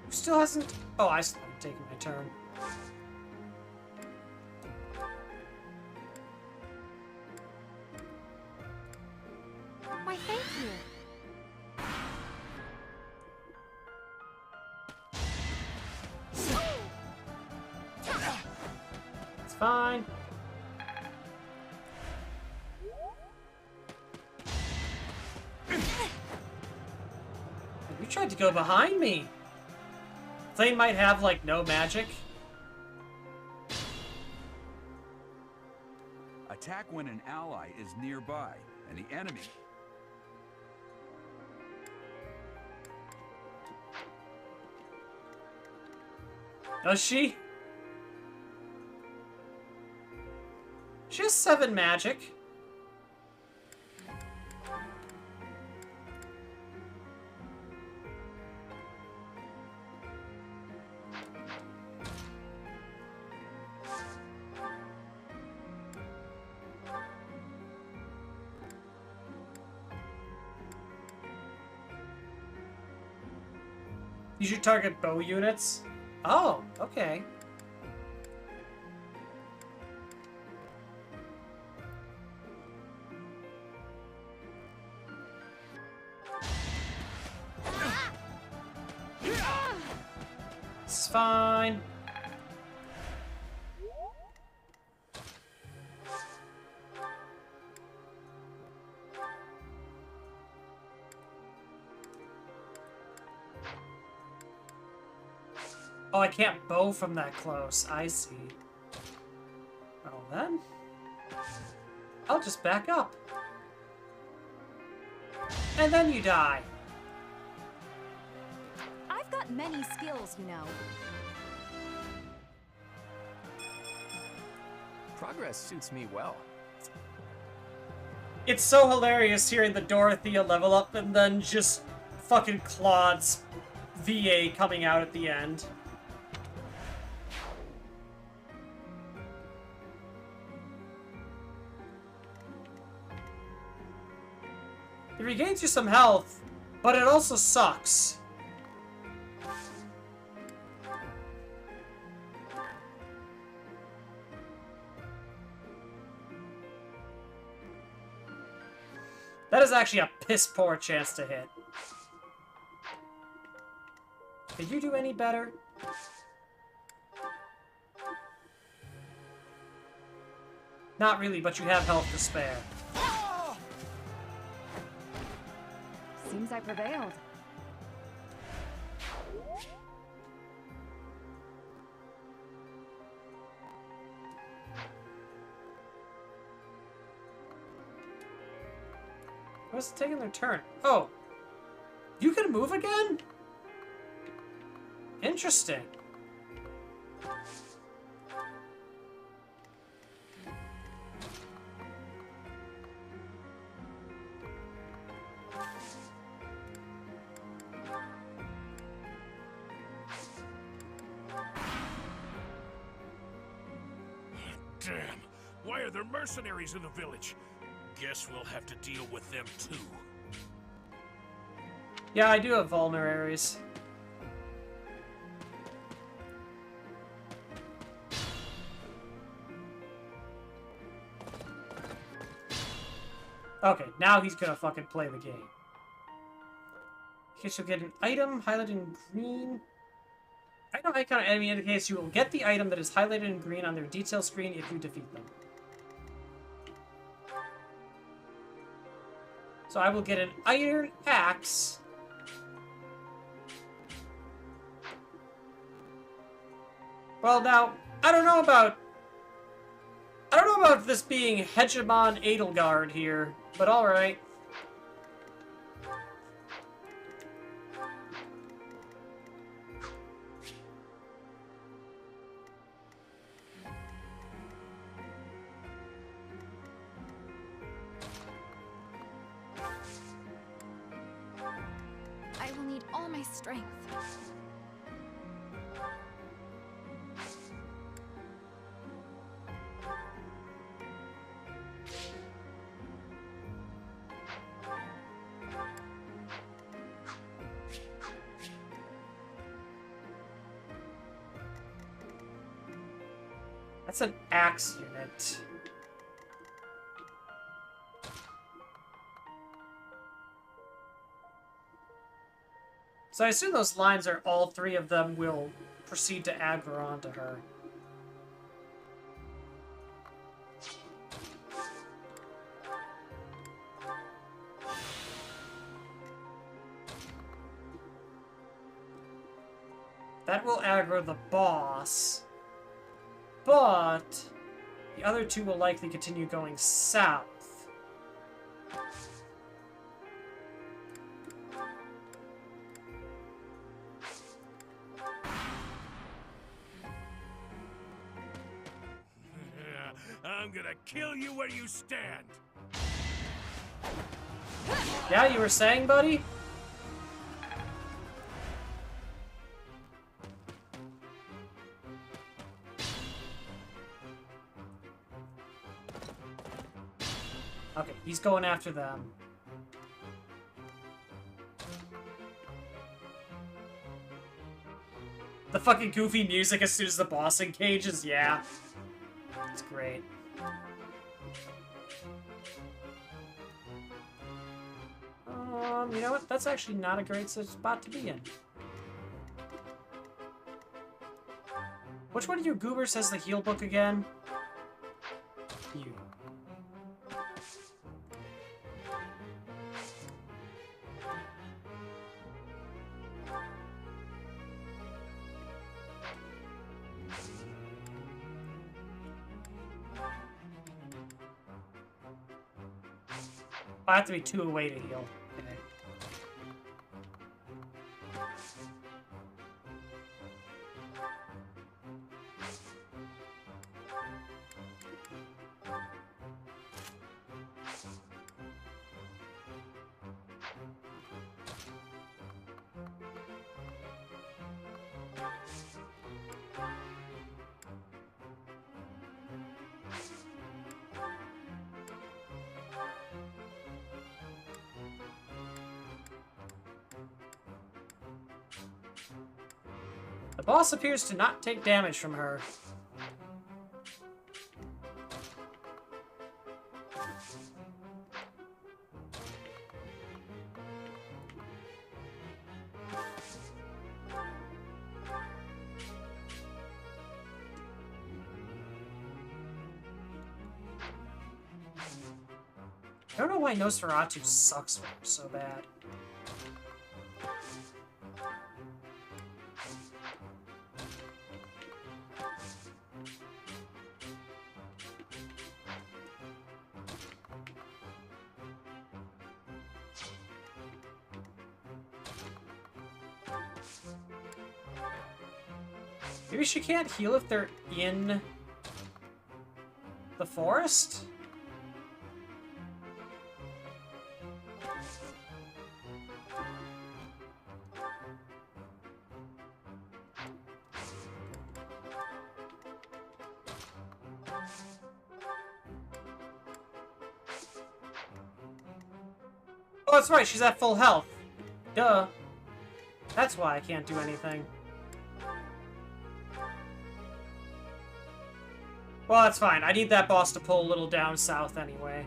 Who still hasn't... Oh, I still haven't taken my turn. Why, thank you. fine. You tried to go behind me. They might have, like, no magic. Attack when an ally is nearby, and the enemy... Does she? She has 7 magic. You should target bow units. Oh, okay. It's fine. Oh, I can't bow from that close. I see. Well then, I'll just back up. And then you die. I've got many skills, you know. Progress suits me well. It's so hilarious hearing the Dorothea level up and then just fucking Claude's VA coming out at the end. It regains you some health, but it also sucks. That is actually a piss-poor chance to hit. Could you do any better? Not really, but you have health to spare. Seems I prevailed. What's taking their turn? Oh! You can move again? Interesting. Damn! Why are there mercenaries in the village? Guess we'll have to deal with them too. Yeah, I do have vulneraries. Okay, now he's gonna fucking play the game. Okay, so get an item highlighted in green. Item icon enemy indicates you will get the item that is highlighted in green on their detail screen if you defeat them. So I will get an iron axe. Well, now, I don't know about this being Hegemon Edelgard here, but alright. I will need all my strength. That's an axe unit. So I assume those lines are all 3 of them will proceed to aggro onto her. That will aggro the boss. But the other two will likely continue going south. I'm gonna kill you where you stand. Yeah, you were saying, buddy? Okay, he's going after them. The fucking goofy music as soon as the boss engages, yeah. It's great. You know what? That's actually not a great spot to be in. Which one of you goobers has the heal book again? You. I have to be 2 away to heal. Okay. The boss appears to not take damage from her. I don't know why Nosferatu sucks so bad. Maybe she can't heal if they're in the forest? Oh, that's right, she's at full health. Duh. That's why I can't do anything. Well, that's fine. I need that boss to pull a little down south anyway.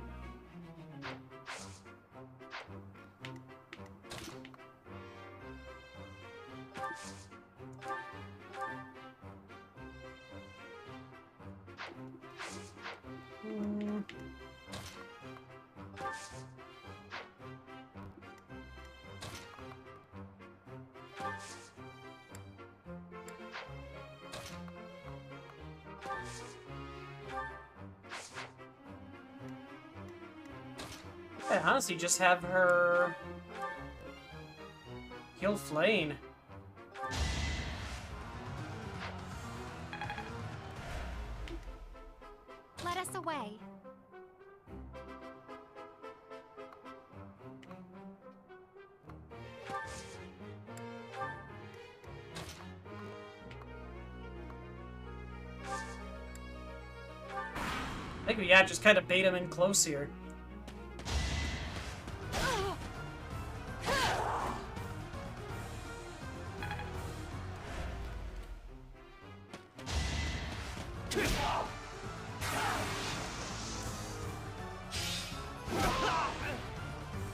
I honestly just have her heal Flame. Let us away. I think, yeah, just kind of bait him in close here.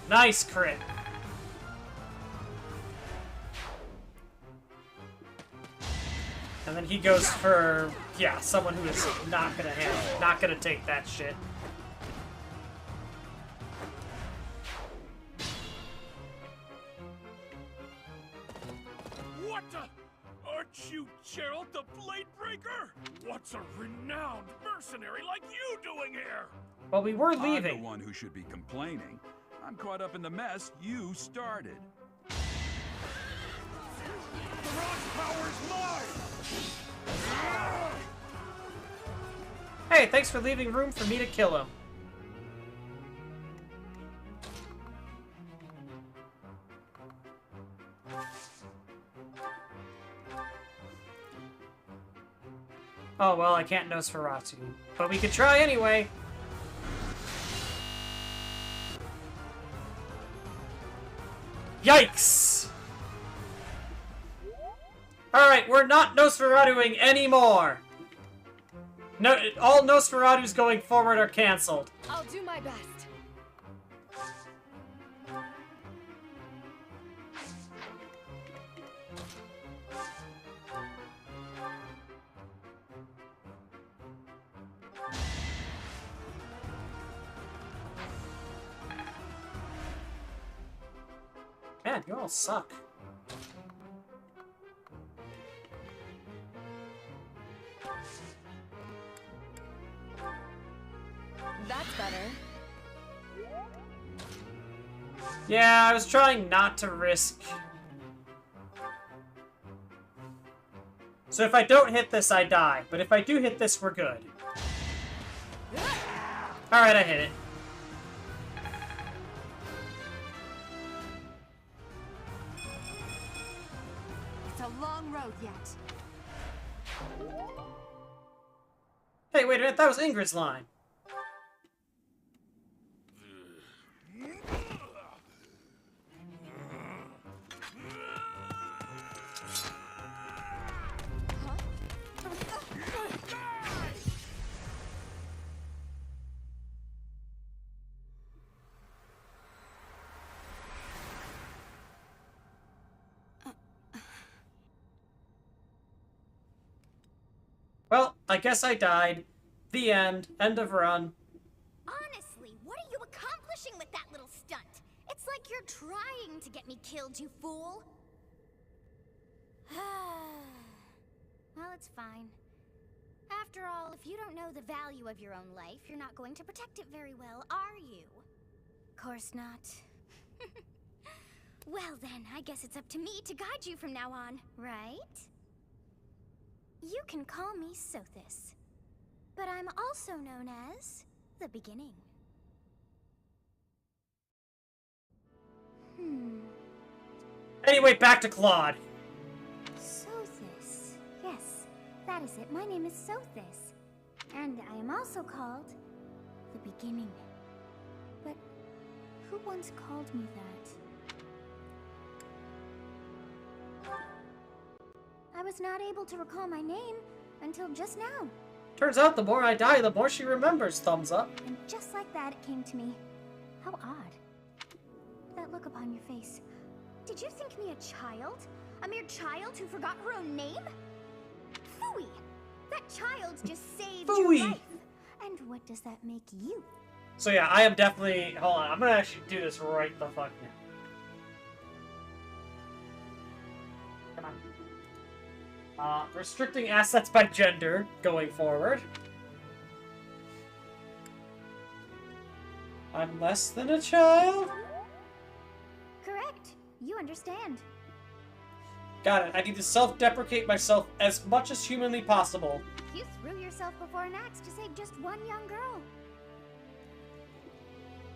Nice crit. And then he goes for, yeah, someone who is not gonna take that shit. What the? Aren't Aren't you Gerald the Bladebreaker? What's a renowned mercenary like you doing here? Well, we were I'm the leaving. one who should be complaining. I'm caught up in the mess you started. Garage power's mine! Hey, thanks for leaving room for me to kill him. Oh, well, I can't Nosferatu. But we could try anyway. Yikes! Alright, we're not Nosferatuing anymore! No, all Nosferatus going forward are cancelled. I'll do my best. Man, you all suck. That's better. Yeah, I was trying not to risk. So if I don't hit this, I die. But if I do hit this, we're good. Alright, I hit it. It's a long road yet. Hey, wait a minute, that was Ingrid's line. Well, I guess I died. The end. End of run. Honestly, what are you accomplishing with that little stunt? It's like you're trying to get me killed, you fool. Well, it's fine. After all, if you don't know the value of your own life, you're not going to protect it very well, are you? Course not. Well then, I guess it's up to me to guide you from now on, right? You can call me Sothis, but I'm also known as the Beginning. Anyway, back to Claude. Sothis. Yes, that is it. My name is Sothis. And I am also called the Beginning. But who once called me that? I was not able to recall my name until just now. Turns out the more I die, the more she remembers. Thumbs up. And just like that, it came to me. How odd. That look upon your face. Did you think me a child? A mere child who forgot her own name? Phooey! That child just saved your Phooey. life. And what does that make you? So yeah, I am definitely... Hold on, I'm gonna actually do this right the fuck now. Come on. Restricting assets by gender going forward. I'm less than a child? Correct. You understand. Got it. I need to self-deprecate myself as much as humanly possible. You threw yourself before an axe to save just one young girl.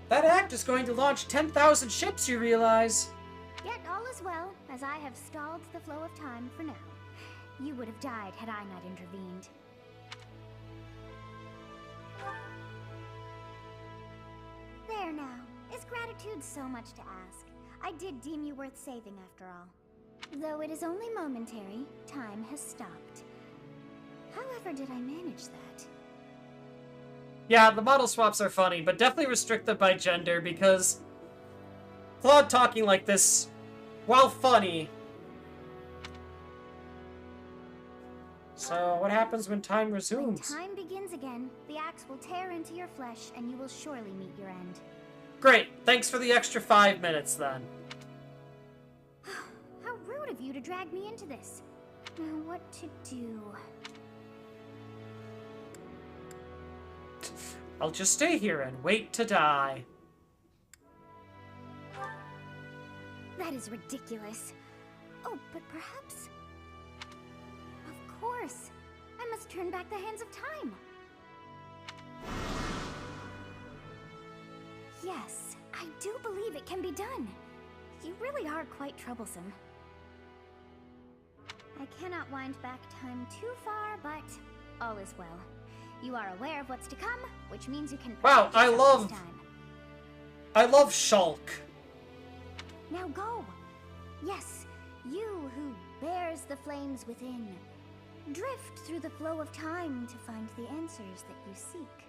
That act is going to launch 10,000 ships, you realize? Yet all is well, as I have stalled the flow of time for now. You would have died had I not intervened. There now. Is gratitude so much to ask? I did deem you worth saving after all. Though it is only momentary, time has stopped. However did I manage that? Yeah, the model swaps are funny, but definitely restrict them by gender because Claude talking like this, while funny. So, what happens when time When resumes? time begins again, the axe will tear into your flesh and you will surely meet your end. Great, thanks for the extra 5 minutes then. How rude of you to drag me into this. What to do? I'll just stay here and wait to die. That is ridiculous. Oh, but perhaps... Of course. I must turn back the hands of time. Yes, I do believe it can be done. You really are quite troublesome. I cannot wind back time too far, but all is well. You are aware of what's to come, which means you can... Wow, protect yourself this time. I love Shulk. Now go! Yes, you who bears the flames within. Drift through the flow of time to find the answers that you seek.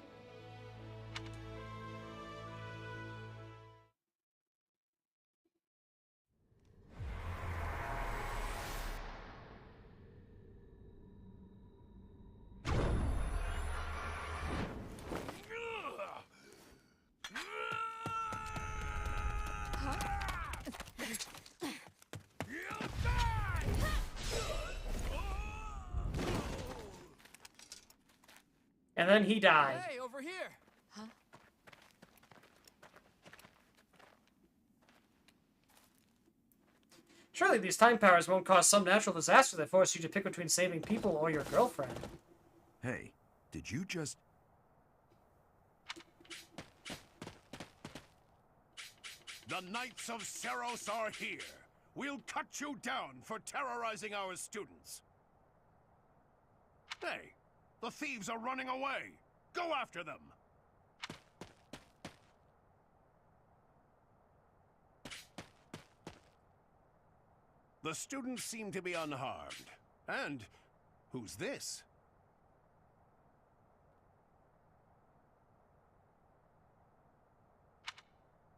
And then he died. Hey, over here! Huh? Surely these time powers won't cause some natural disaster that force you to pick between saving people or your girlfriend. Hey, did you just... The Knights of Seros are here. We'll cut you down for terrorizing our students. Hey, the thieves are running away. Go after them. The students seem to be unharmed. And who's this?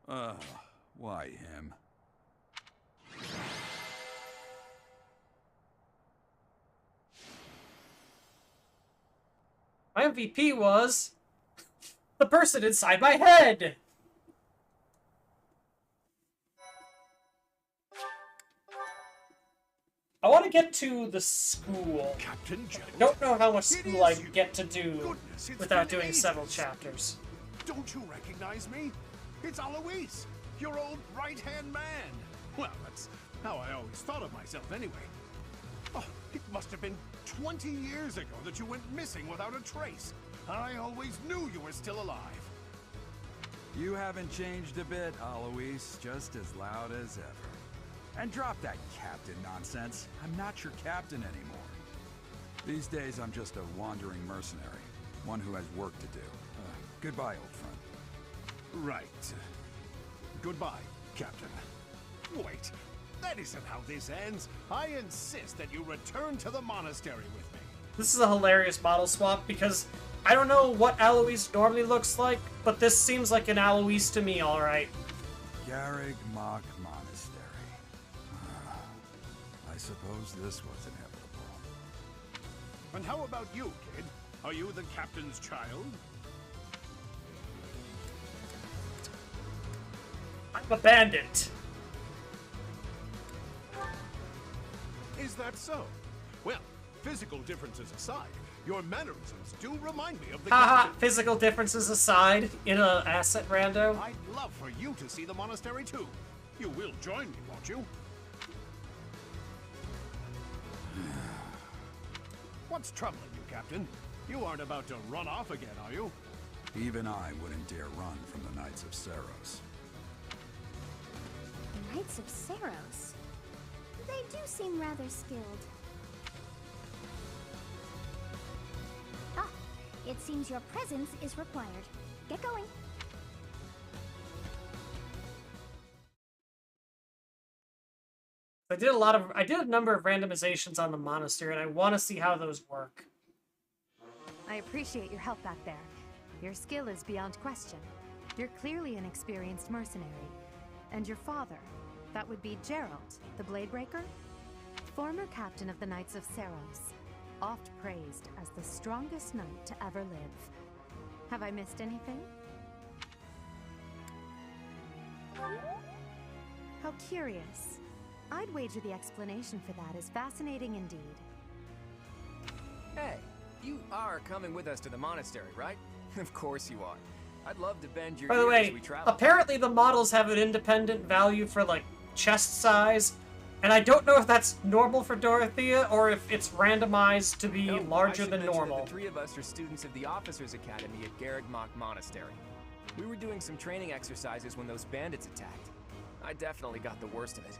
Why him? My MVP was the person inside my head. I want to get to the school. Captain General? I don't know how much It school I is you. get to do Goodness, it's without been doing ages. several chapters. Don't you recognize me? It's Alois, your old right-hand man. Well, that's how I always thought of myself anyway. Oh, it must have been 20 years ago that you went missing without a trace. I always knew you were still alive. You haven't changed a bit, Alois. Just as loud as ever. And drop that captain nonsense. I'm not your captain anymore. These days, I'm just a wandering mercenary. One who has work to do. Goodbye, old friend. Right. Goodbye, Captain. Wait, that isn't how this ends. I insist that you return to the monastery with me. This is a hilarious model swap because I don't know what Alois normally looks like, but this seems like an Alois to me, alright. Garrig Mach Monastery. I suppose this was inevitable. And how about you, kid? Are you the captain's child? I'm a bandit. Is that so? Well, physical differences aside, your mannerisms do remind me of the Haha, captain. physical differences aside, in a asset rando. I'd love for you to see the monastery too. You will join me, won't you? What's troubling you, Captain? You aren't about to run off again, are you? Even I wouldn't dare run from the Knights of Seros. The Knights of Seros. They do seem rather skilled. Ah, it seems your presence is required. Get going. I did a number of randomizations on the monastery, and I want to see how those work. I appreciate your help back there. Your skill is beyond question. You're clearly an experienced mercenary. And your father, that would be Geralt, the Bladebreaker? Former captain of the Knights of Seros, oft praised as the strongest knight to ever live. Have I missed anything? How curious. I'd wager the explanation for that is fascinating indeed. Hey, you are coming with us to the monastery, right? Of course you are. I'd love to bend your By the ear way, as we travel. apparently the models have an independent value for, like, chest size, and I don't know if that's normal for Dorothea or if it's randomized to be Oh, larger I should than mention normal. That the three of us are students of the Officers Academy at Garrigmach Monastery. We were doing some training exercises when those bandits attacked. I definitely got the worst of it.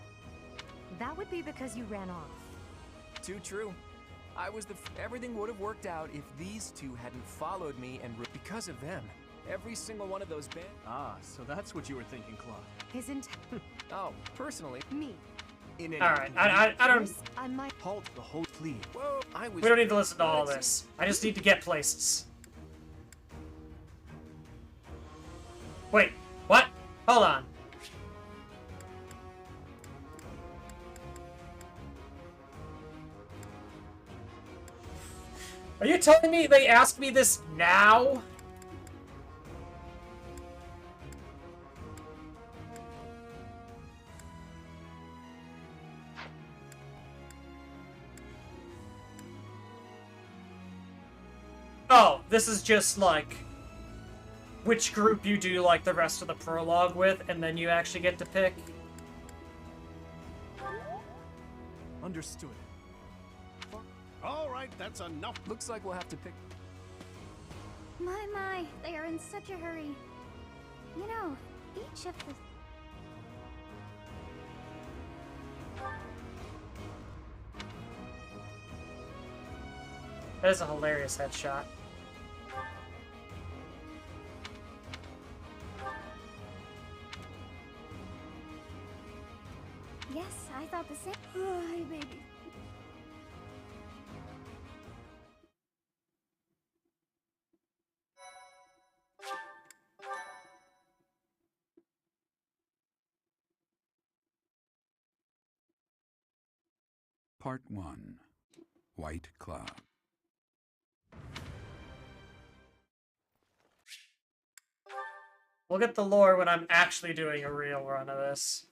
That would be because you ran off. Too true. I was everything would have worked out if these two hadn't followed me, and because of them, every single one of those bandits. Ah, so that's what you were thinking, Claude. His Oh, personally, me. in any Alright, I don't... I might Halt the whole fleet. Whoa, I was. We don't need to listen to all this. I just need to get places. Wait, what? Hold on. Are you telling me they asked me this now? Oh, this is just like which group you do like the rest of the prologue with, and then you actually get to pick. Understood. All right, that's enough. Looks like we'll have to pick. My, they are in such a hurry. You know, each of the... That is a hilarious headshot. Yes, I thought the same. Oh, hey, baby. Part 1. White Cloud. We'll get the lore when I'm actually doing a real run of this.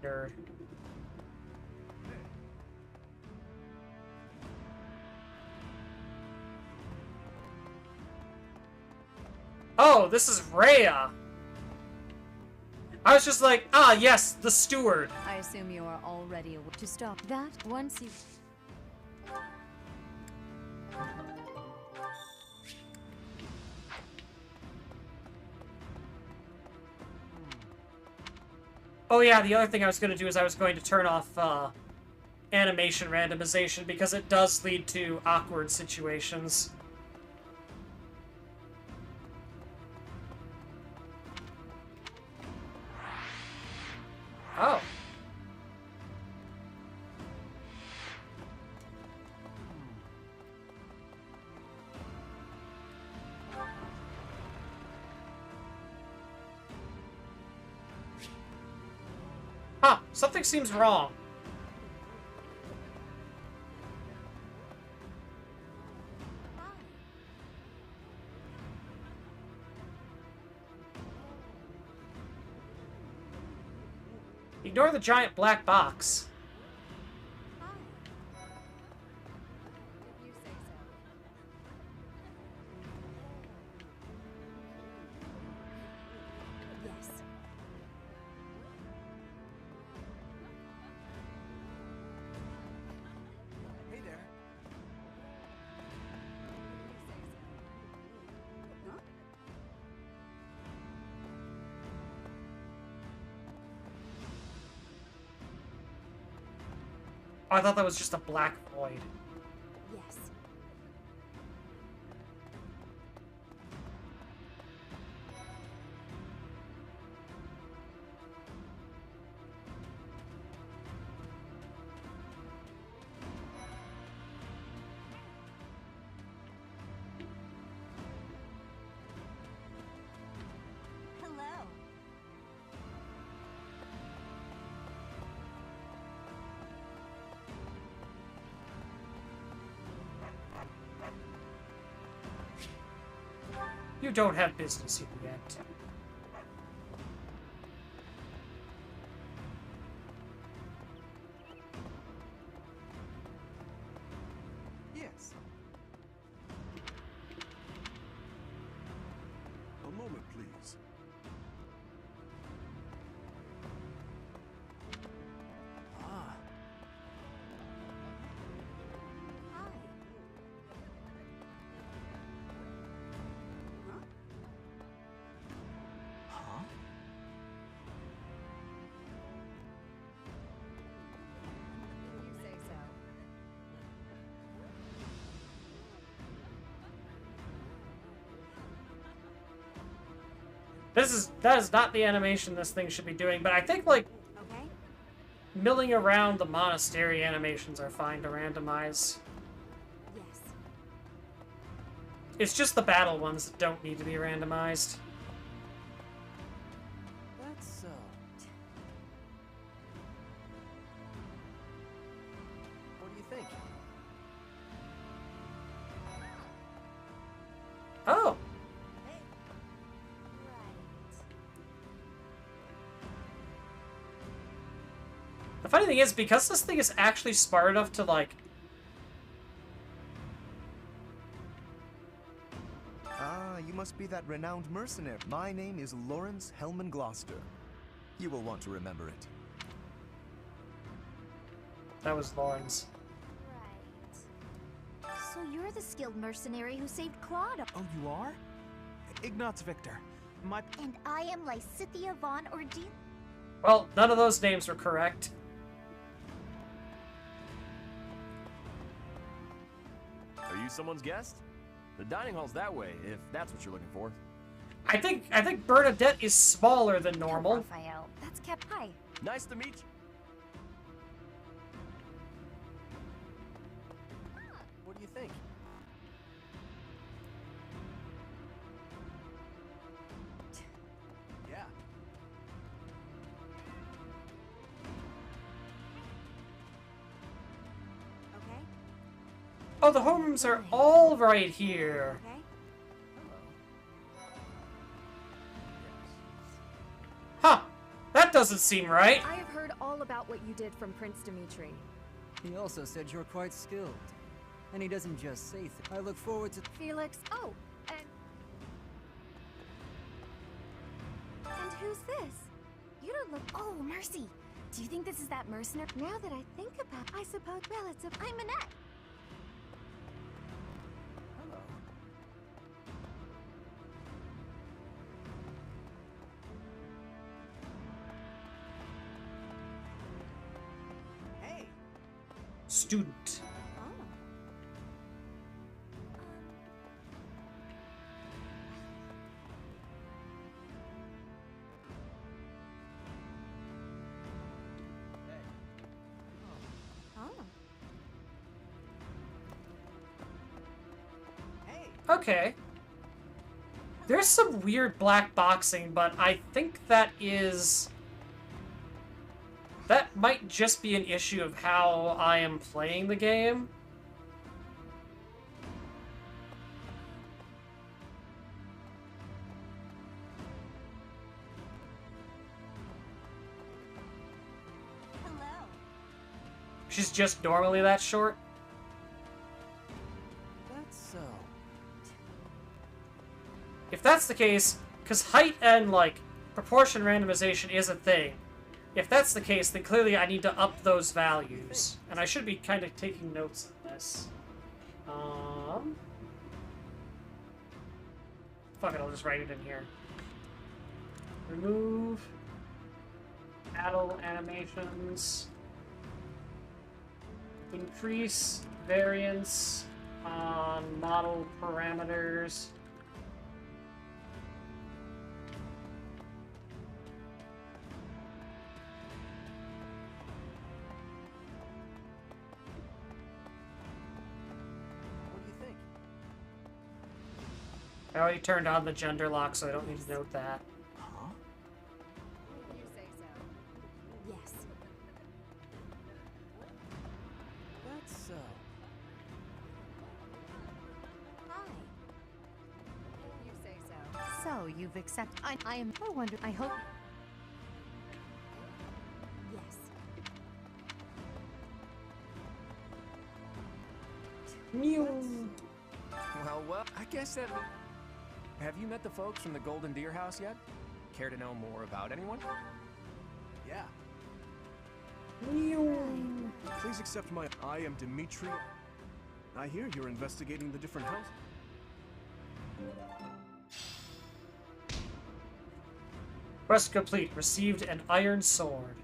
Nerd. Oh, this is Rhea. I was just like, ah, yes, the steward. I assume you are already aware to stop that once you... Oh yeah, the other thing I was going to do is I was going to turn off animation randomization because it does lead to awkward situations. Oh. Huh, something seems wrong. Ignore the giant black box. You say so. Yes. Hey there. Oh, I thought that was just a black void. Yes. Hello. You don't have business here yet. Yes. A moment, please. Ah. Hi. Huh? You say so. That is not the animation this thing should be doing, but I think, like, Okay. milling around the monastery animations are fine to randomize. Yes. It's just the battle ones that don't need to be randomized. That's so. What do you think? Oh! The funny thing is, because this thing is actually smart enough to, like... Ah, you must be that renowned mercenary. My name is Lawrence Hellman Gloucester. You will want to remember it. That was Lauren's. Right. So you're the skilled mercenary who saved Claude. Oh, you are? Ignatz Victor. My... And I am Lysithia von Ordeal. Well, none of those names were correct. Are you someone's guest? The dining hall's that way, if that's what you're looking for. I think Bernadette is smaller than normal. Raphael, that's kept high. Nice to meet you. What do you think? Yeah. Okay. Oh, the homes are all right here. Okay. Huh. That doesn't seem right. I have heard all about what you did from Prince Dimitri. He also said you're quite skilled. And he doesn't just say things. I look forward to... Felix. Oh, and who's this? You don't look. Oh, Mercy. Do you think this is that mercenary? Now that I think about, I suppose relative. I'm Annette. Hello. Hey. Student. Oh. Oh. Hey. Okay. There's some weird black boxing, but I think that is... That might just be an issue of how I am playing the game. Hello. She's just normally that short. That's so. If that's the case, because height and, like, proportion randomization is a thing. If that's the case, then clearly I need to up those values. And I should be kind of taking notes on this. Fuck it, I'll just write it in here. Remove battle animations. Increase variance on model parameters. What do you think? I already turned on the gender lock, so I don't need to note that. Huh? you say so. Yes. That's so. Hi. You say so. So you've accepted. I am. I wonder. I hope. Yes. Well, I guess that... Have you met the folks from the Golden Deer House yet? Care to know more about anyone? Yeah. Please accept my... I am Dimitri. I hear you're investigating the different houses. Quest complete. Received an iron sword.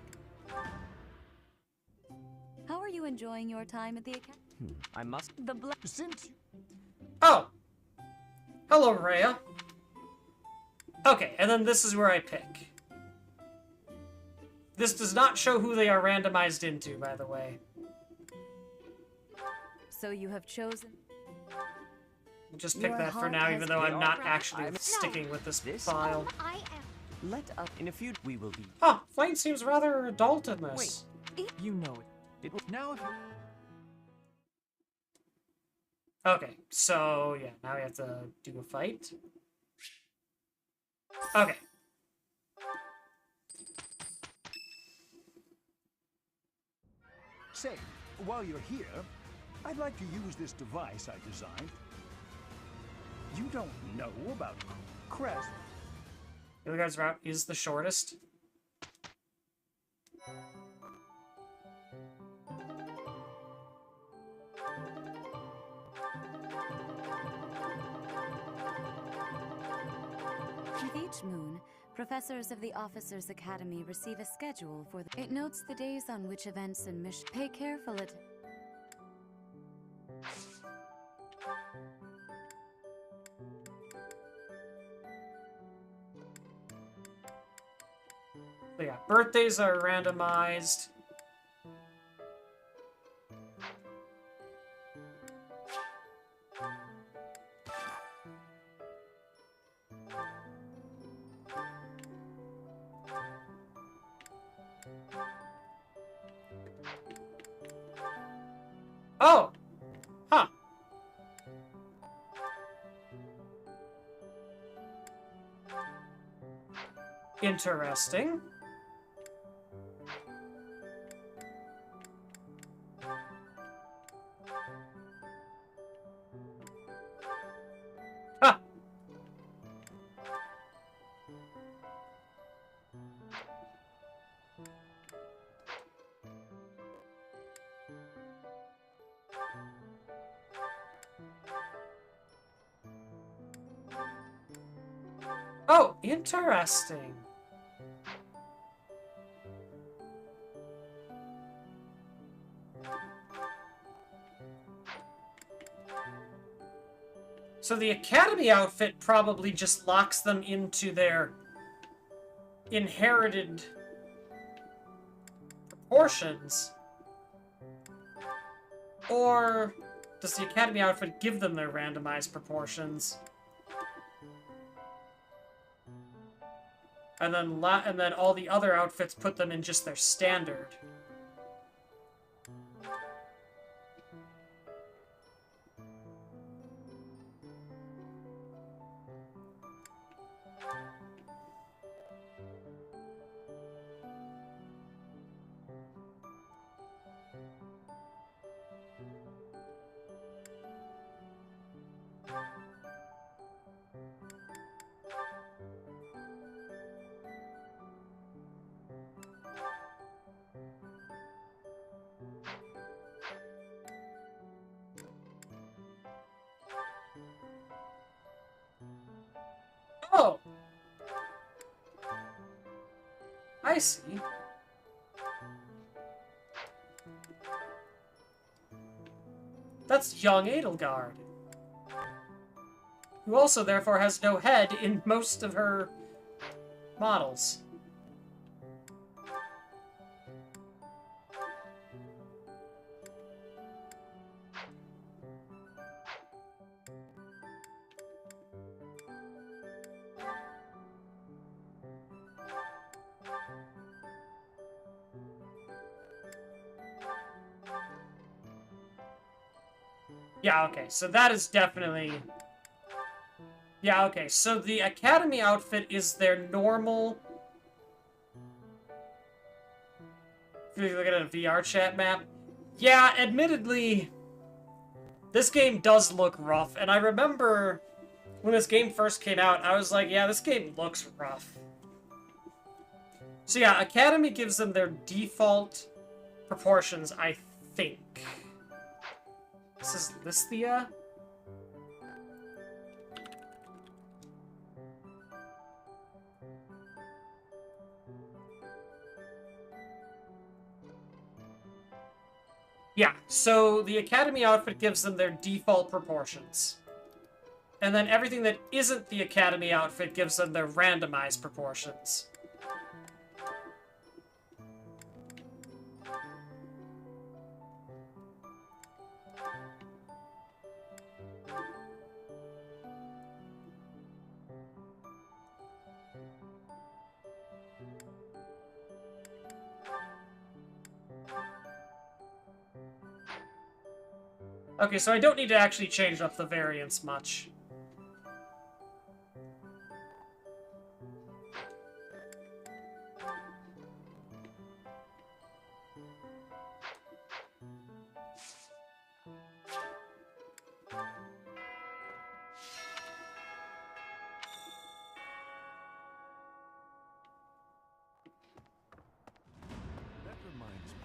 How are you enjoying your time at the academy? I must... The blood. Since Oh! Hello, Rhea. Okay, and then this is where I pick. This does not show who they are randomized into, by the way. So you have chosen. Just pick Your that for heart now, has even though been I'm not right. actually I'm- sticking with this This? file. I am. Let up. In a few, we will be... Huh, Flame seems rather adult in this. You know it. It will... Now if you... Okay, so yeah, now we have to do a fight. Okay. Say, while you're here, I'd like to use this device I designed. You don't know about Crest. The other guy's route is the shortest. With each moon, professors of the Officers' Academy receive a schedule for the... It notes the days on which events and missions... Pay careful attention. So yeah, birthdays are randomized. Oh! Huh. Interesting. Huh. Oh, interesting. So the Academy outfit probably just locks them into their inherited proportions. Or does the Academy outfit give them their randomized proportions? And then all the other outfits put them in just their standard. Oh! I see. That's young Edelgard, who also therefore has no head in most of her models. Yeah, okay, so that is definitely Yeah, okay, so the Academy outfit is their normal... If you look at a VR chat map. Yeah, admittedly, this game does look rough, and I remember when this game first came out, I was like, yeah, this game looks rough. So yeah, Academy gives them their default proportions, I think. This is Listhea? Yeah, so the Academy outfit gives them their default proportions. And then everything that isn't the Academy outfit gives them their randomized proportions. Okay, so I don't need to actually change up the variance much. That reminds me.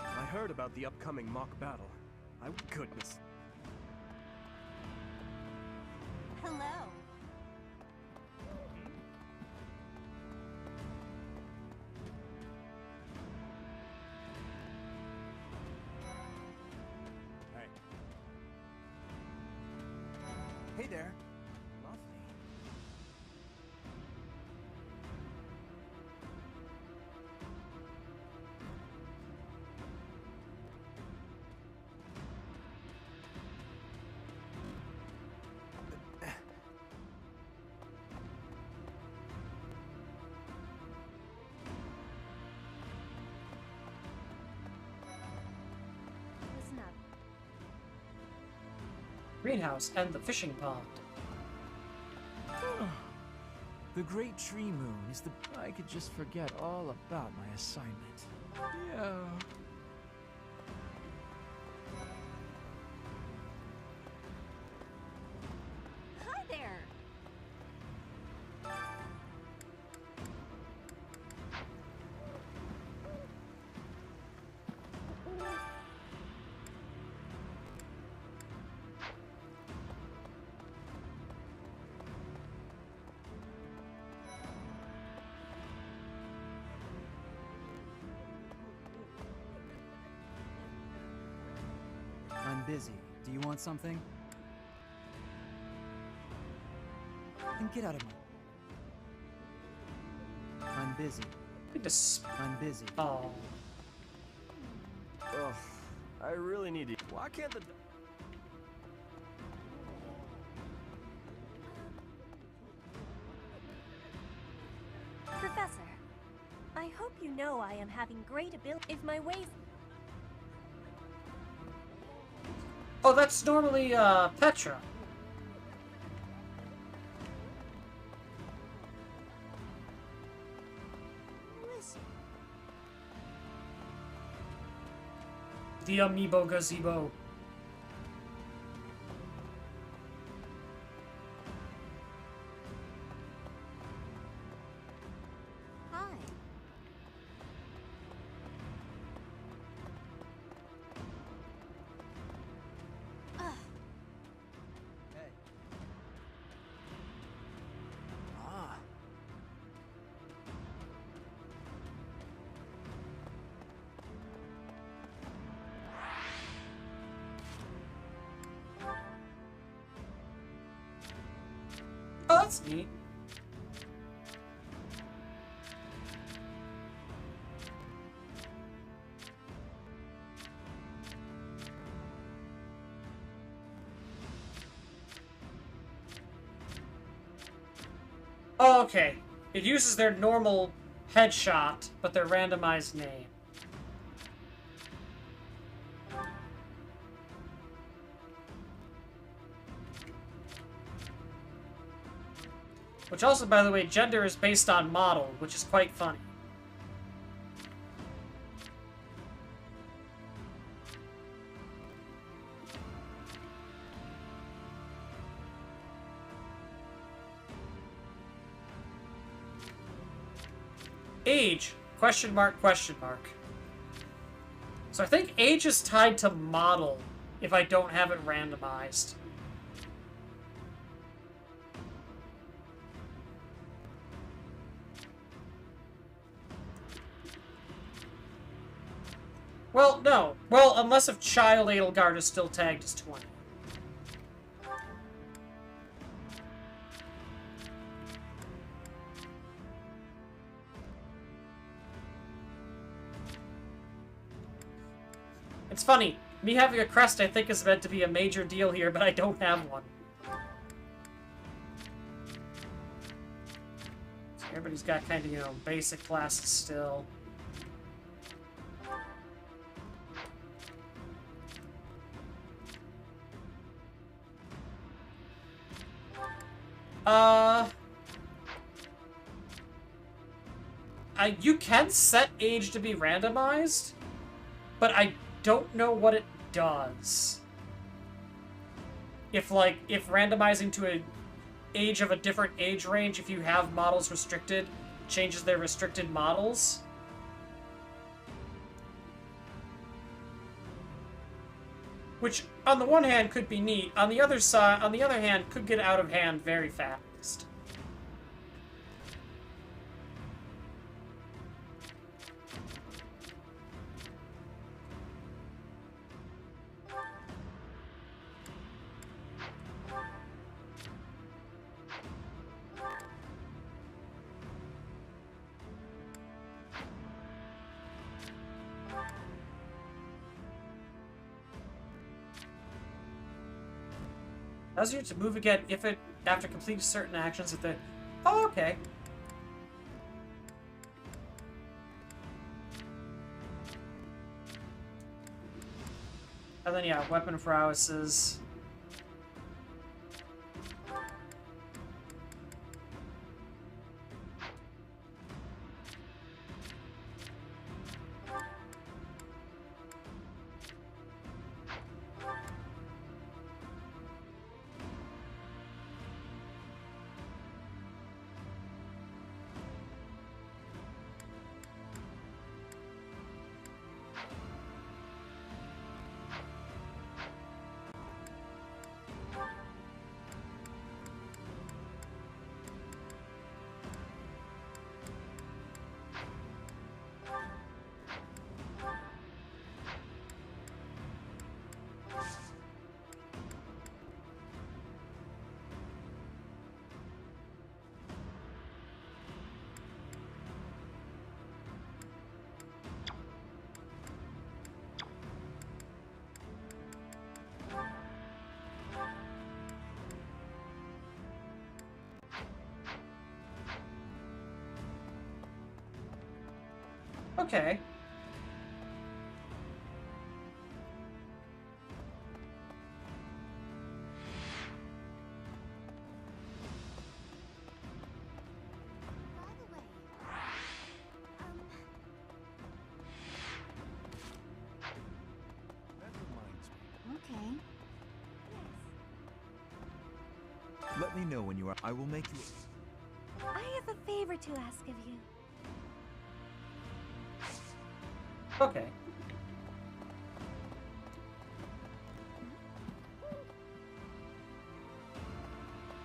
I heard about the upcoming mock battle. My goodness. Hello. Hey. Hey there. Lovely. Listen up. Greenhouse and the fishing pond. The Great Tree Moon is the... I could just forget all about my assignment. Yeah. Hi there. I'm busy. Do you want something? Then get out of my... I'm busy. I'm busy. Oh. Ugh, I really need to... Why can't the... Professor, I hope you know I am having great ability. If my ways... Oh, that's normally, Petra. Listen. The Amiibo Gazebo. Hi. Hey. Ah. Oh, that's neat. Oh, okay. It uses their normal headshot, but their randomized name. Which also, by the way, gender is based on model, which is quite funny. Age, question mark, question mark. So I think age is tied to model if I don't have it randomized. Well, no. Well, unless if Child Edelgard is still tagged as 20. It's funny. Me having a crest I think is meant to be a major deal here, but I don't have one. So everybody's got kind of, you know, basic classes still. You can set age to be randomized, but I don't know what it does. If randomizing to an age of a different age range, if you have models restricted, changes their restricted models. Which, on the one hand, could be neat. On the other hand, could get out of hand very fast. Allows you to move again if it, after completing certain actions, if the... Oh, okay. And then, yeah, weapon prowesses. Okay. Okay. Let me know when you are. I will make you. I have a favor to ask of you. Okay.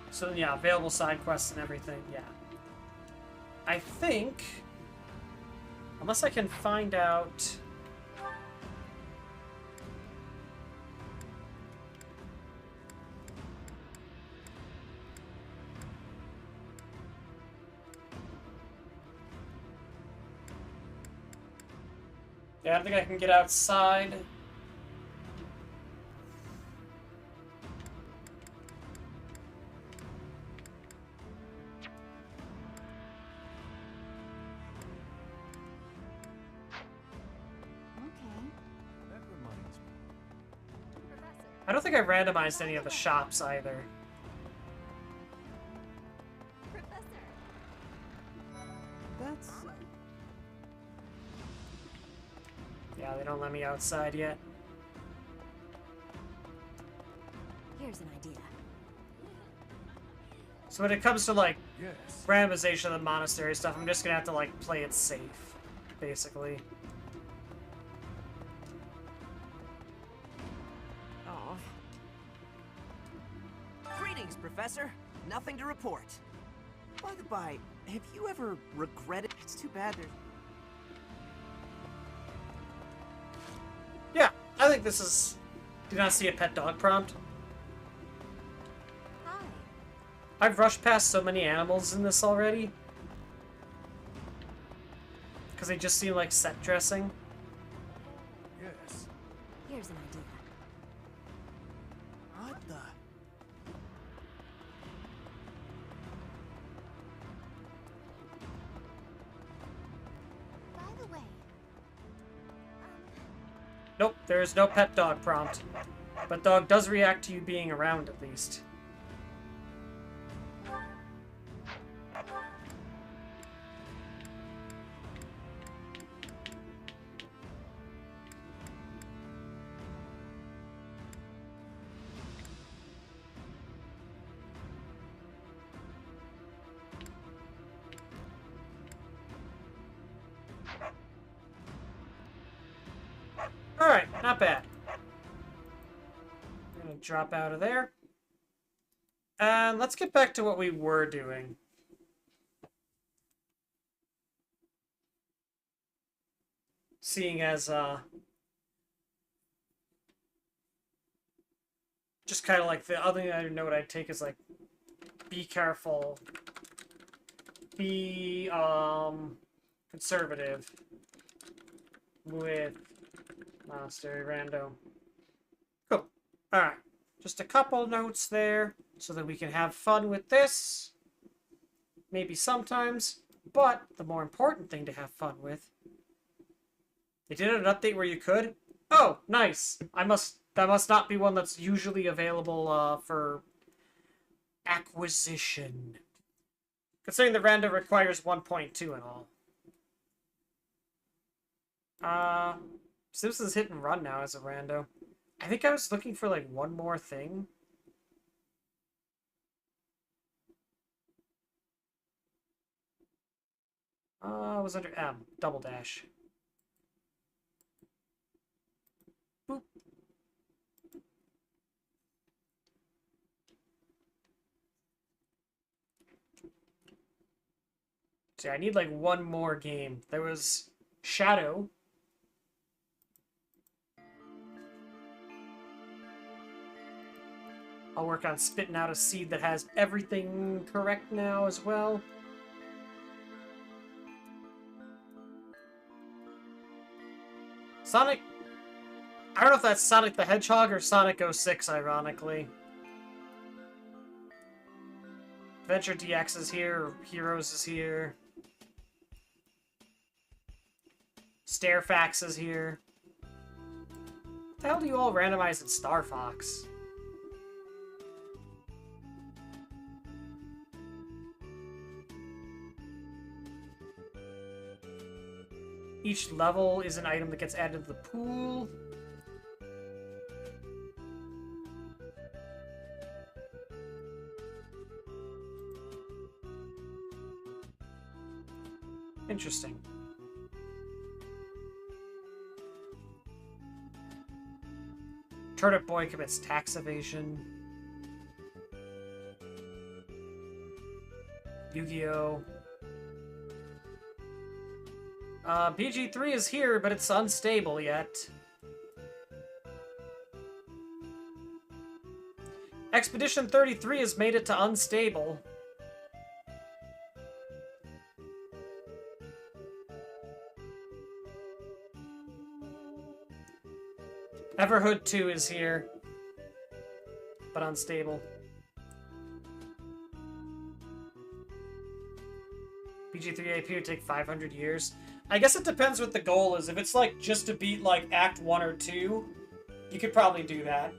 So then, yeah, available side quests and everything, yeah. I think, unless I can find out... Yeah, I don't think I can get outside. I don't think I randomized any of the shops either. Professor, outside. Yeah, they don't let me outside yet. Here's an idea. So when it comes to, like, Yes. randomization of the monastery stuff, I'm just gonna have to, like, play it safe, basically. Oh. Greetings, Professor. Nothing to report. By the by, have you ever regretted? It's too bad there's... Yeah, I think this is... Do not see a pet dog prompt. Hi. I've rushed past so many animals in this already. Because they just seem like set dressing. Yes. Here's an idea. What the... By the way, Nope, there is no pet dog prompt. But dog does react to you being around, at least. Alright, not bad. I'm gonna drop out of there. And let's get back to what we were doing. Seeing as, just kind of like the other note I'd take is like, be careful. Be, conservative with monastery rando. Cool. Alright. Just a couple notes there so that we can have fun with this. Maybe sometimes. But the more important thing to have fun with. They did an update where you could. Oh, nice. That must not be one that's usually available for acquisition. Considering the rando requires 1.2 and all. Simpsons hit and run now as a rando. I think I was looking for like one more thing. It was under M. Double dash. Boop. See, I need like one more game. There was Shadow. I'll work on spitting out a seed that has everything correct now as well. Sonic... I don't know if that's Sonic the Hedgehog or Sonic 06, ironically. Adventure DX is here, Heroes is here. Stairfax is here. What the hell do you all randomize in Star Fox? Each level is an item that gets added to the pool. Interesting. Turnip Boy commits tax evasion. Yu-Gi-Oh! PG-3 is here, but it's unstable yet. Expedition 33 has made it to unstable. Everhood 2 is here, but unstable. PG-3 AP would take 500 years. I guess it depends what the goal is. If it's like just to beat like Act 1 or 2, you could probably do that.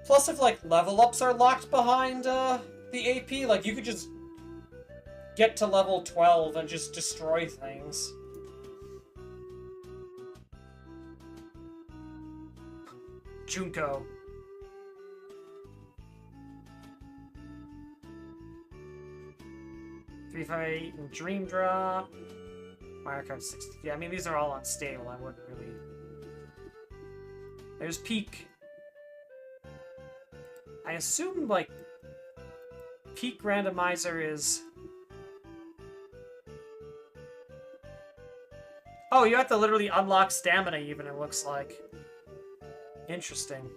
Plus if like level ups are locked behind the AP, like you could just get to level 12 and just destroy things. Junko. Three, 5, and Dream Drop. Mario Kart 60. Yeah, I mean, these are all unstable. I wouldn't really... There's Peak. I assume, like, Peak Randomizer is... Oh, you have to literally unlock stamina even, it looks like. Interesting.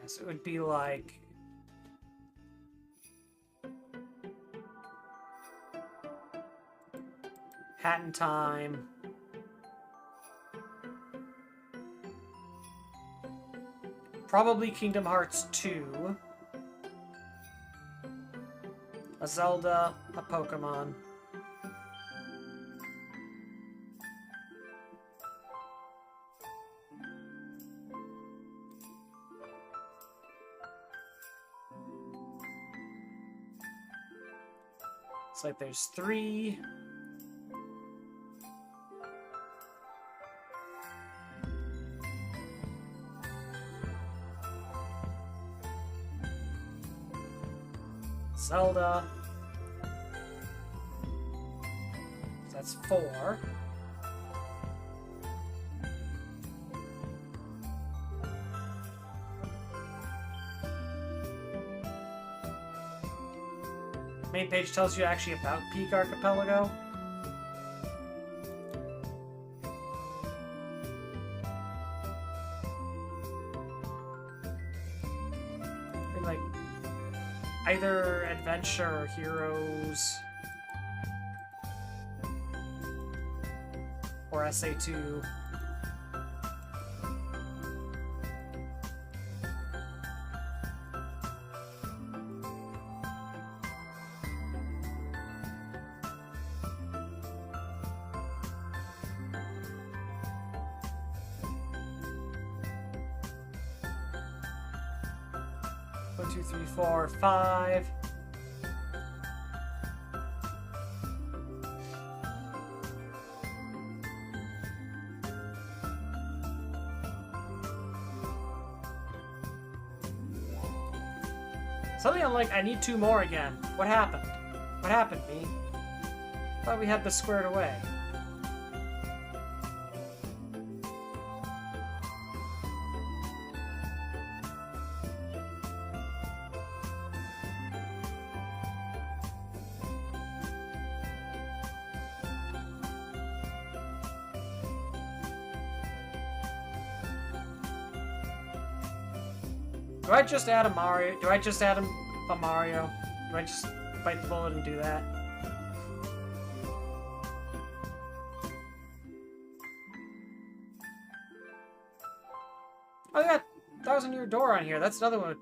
Yes, it would be like... Hat in Time. Probably Kingdom Hearts 2. A Zelda, a Pokemon. It's like there's 3. Zelda. So that's 4. Main page tells you actually about Peak Archipelago. And like either Adventure or Heroes or SA2. One, 2, 3, 4, 5. Suddenly I'm like, I need 2 more again. What happened? What happened, me? Thought we had this squared away. Do I just add a Mario? Do I just add a Mario? Do I just bite the bullet and do that? Oh, yeah, 1,000-year door on here. That's another one.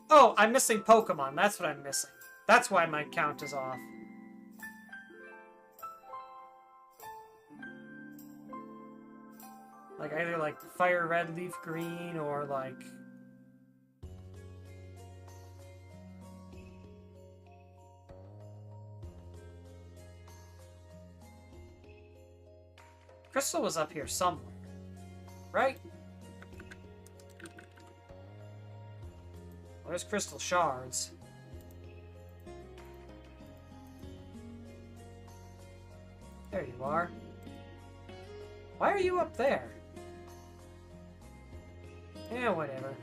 Oh, I'm missing Pokemon. That's what I'm missing. That's why my count is off. Like either like Fire Red, Leaf Green, or like... Crystal was up here somewhere, right? Well, there's crystal shards. There you are. Why are you up there? Yeah, whatever.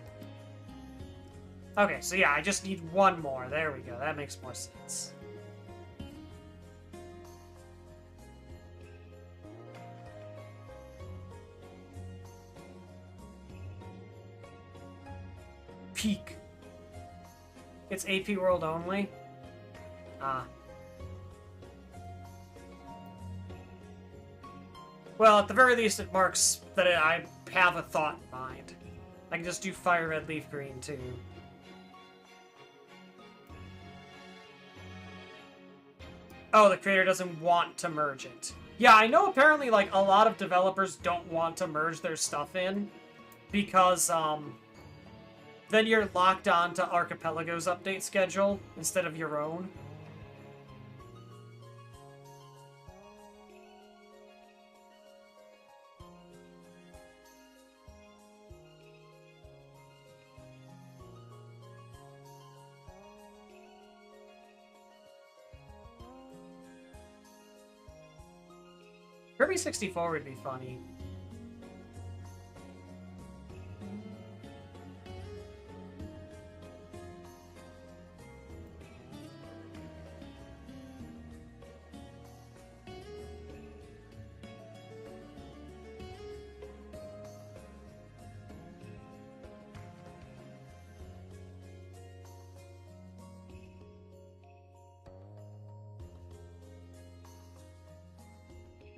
Okay, so yeah, I just need 1 more. There we go. That makes more sense. Peak. It's AP World only? Ah. Well, at the very least, it marks that I have a thought in mind. I can just do Fire Red, Leaf Green, too. Oh, the creator doesn't want to merge it. Yeah, I know apparently, like, a lot of developers don't want to merge their stuff in because, then you're locked on to Archipelago's update schedule instead of your own. Kirby 64 would be funny.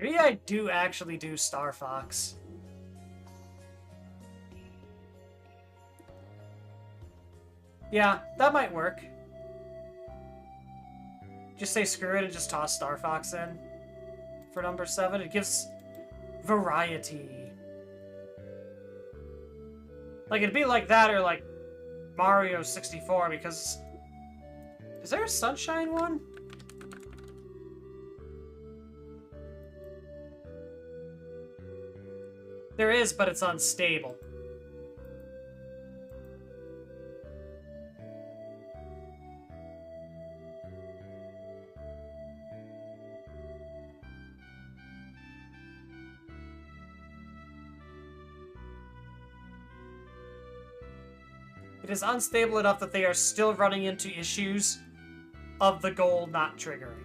Maybe I do actually do Star Fox. Yeah, that might work. Just say screw it and just toss Star Fox in for number 7. It gives variety. Like, it'd be like that or like Mario 64 because... Is there a Sunshine one? There is, but it's unstable. It is unstable enough that they are still running into issues of the goal not triggering.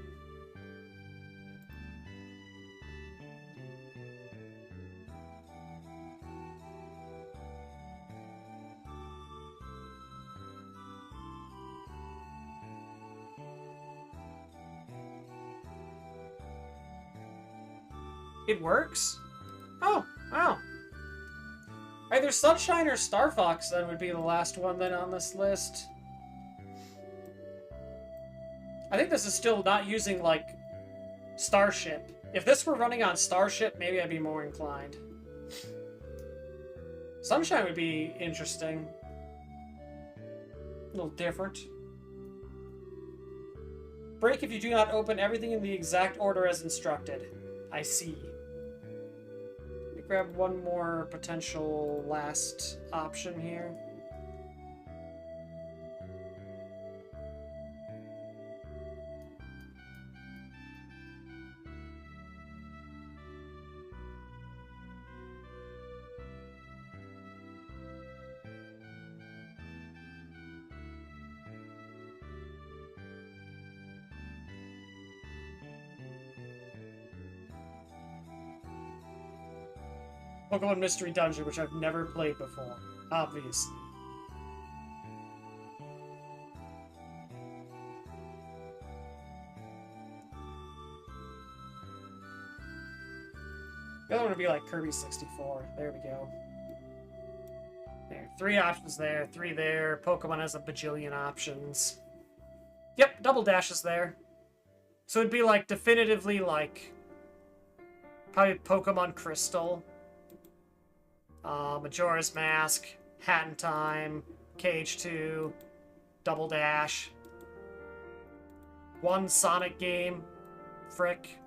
It works? Oh, wow. Either Sunshine or Star Fox then would be the last one then on this list. I think this is still not using, like, Starship. If this were running on Starship, maybe I'd be more inclined. Sunshine would be interesting. A little different. Break if you do not open everything in the exact order as instructed. I see. Let me grab one more potential last option here. Pokemon Mystery Dungeon, which I've never played before, obviously. The other one would be like Kirby 64. There we go. There, 3 options there, 3 there. Pokemon has a bajillion options. Yep, Double Dash is there. So it'd be like definitively like probably Pokemon Crystal. Majora's Mask, Hat in Time, KH2, Double Dash. One Sonic game. Frick.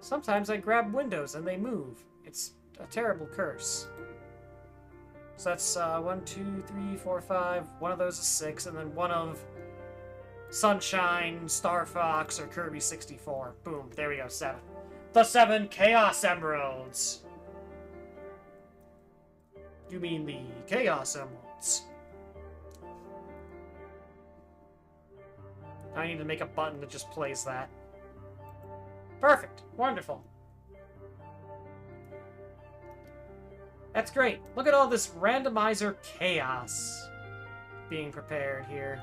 Sometimes I grab windows and they move. It's a terrible curse. So that's 1, 2, 3, 4, 5. One of those is 6, and then one of Sunshine, Star Fox, or Kirby 64. Boom, there we go, 7. The 7 Chaos Emeralds. You mean the Chaos Emeralds. I need to make a button that just plays that. Perfect. Wonderful. That's great. Look at all this randomizer chaos being prepared here.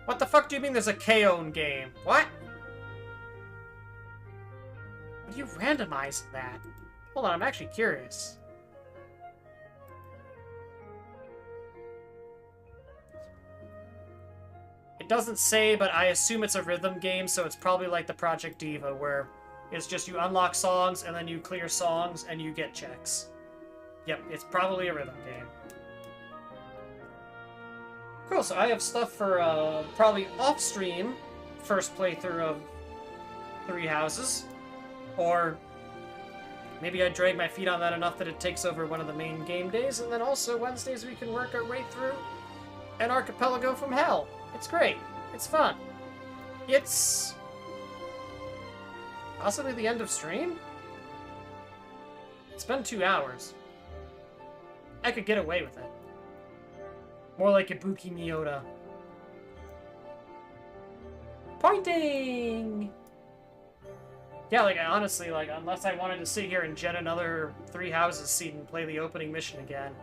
What the fuck do you mean there's a K-On game? What? What do you randomize that? Hold on, I'm actually curious. It doesn't say, but I assume it's a rhythm game, so it's probably like the Project Diva, where it's just you unlock songs, and then you clear songs, and you get checks. Yep, it's probably a rhythm game. Cool, so I have stuff for, probably off-stream first playthrough of Three Houses. Or maybe I drag my feet on that enough that it takes over one of the main game days, and then also Wednesdays we can work our way through an archipelago from hell. It's great. It's fun. It's possibly the end of stream? It's been 2 hours. I could get away with it. More like Ibuki Miyoda. Pointing! Yeah, like, honestly, like, unless I wanted to sit here and jet another Three Houses seat and play the opening mission again.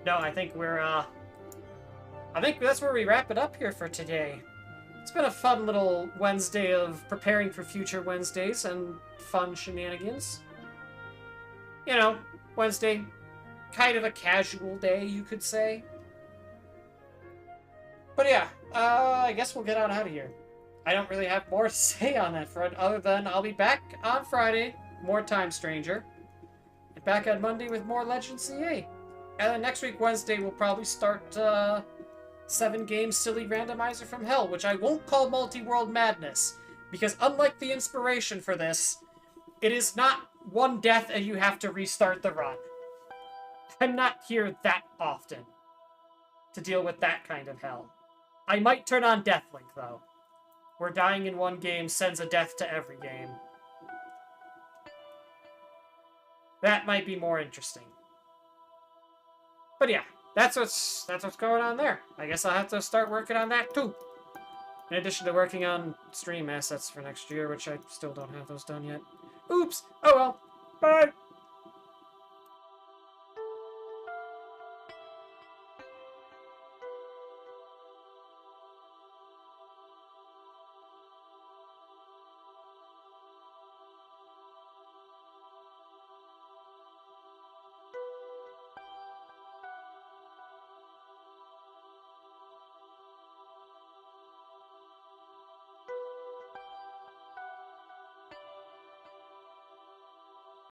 No, I think we're, I think that's where we wrap it up here for today. It's been a fun little Wednesday of preparing for future Wednesdays and fun shenanigans. You know, Wednesday, kind of a casual day, you could say. But yeah, I guess we'll get on out of here. I don't really have more to say on that front, other than I'll be back on Friday, more Time Stranger, and back on Monday with more Legend CA. And then next week, Wednesday, we'll probably start 7-game silly randomizer from hell, which I won't call Multi-World Madness, because unlike the inspiration for this, it is not one death and you have to restart the run. I'm not here that often to deal with that kind of hell. I might turn on Deathlink, though, where dying in one game sends a death to every game. That might be more interesting. But yeah, that's what's going on there. I guess I'll have to start working on that too. In addition to working on stream assets for next year, which I still don't have those done yet. Oops! Oh well. Bye!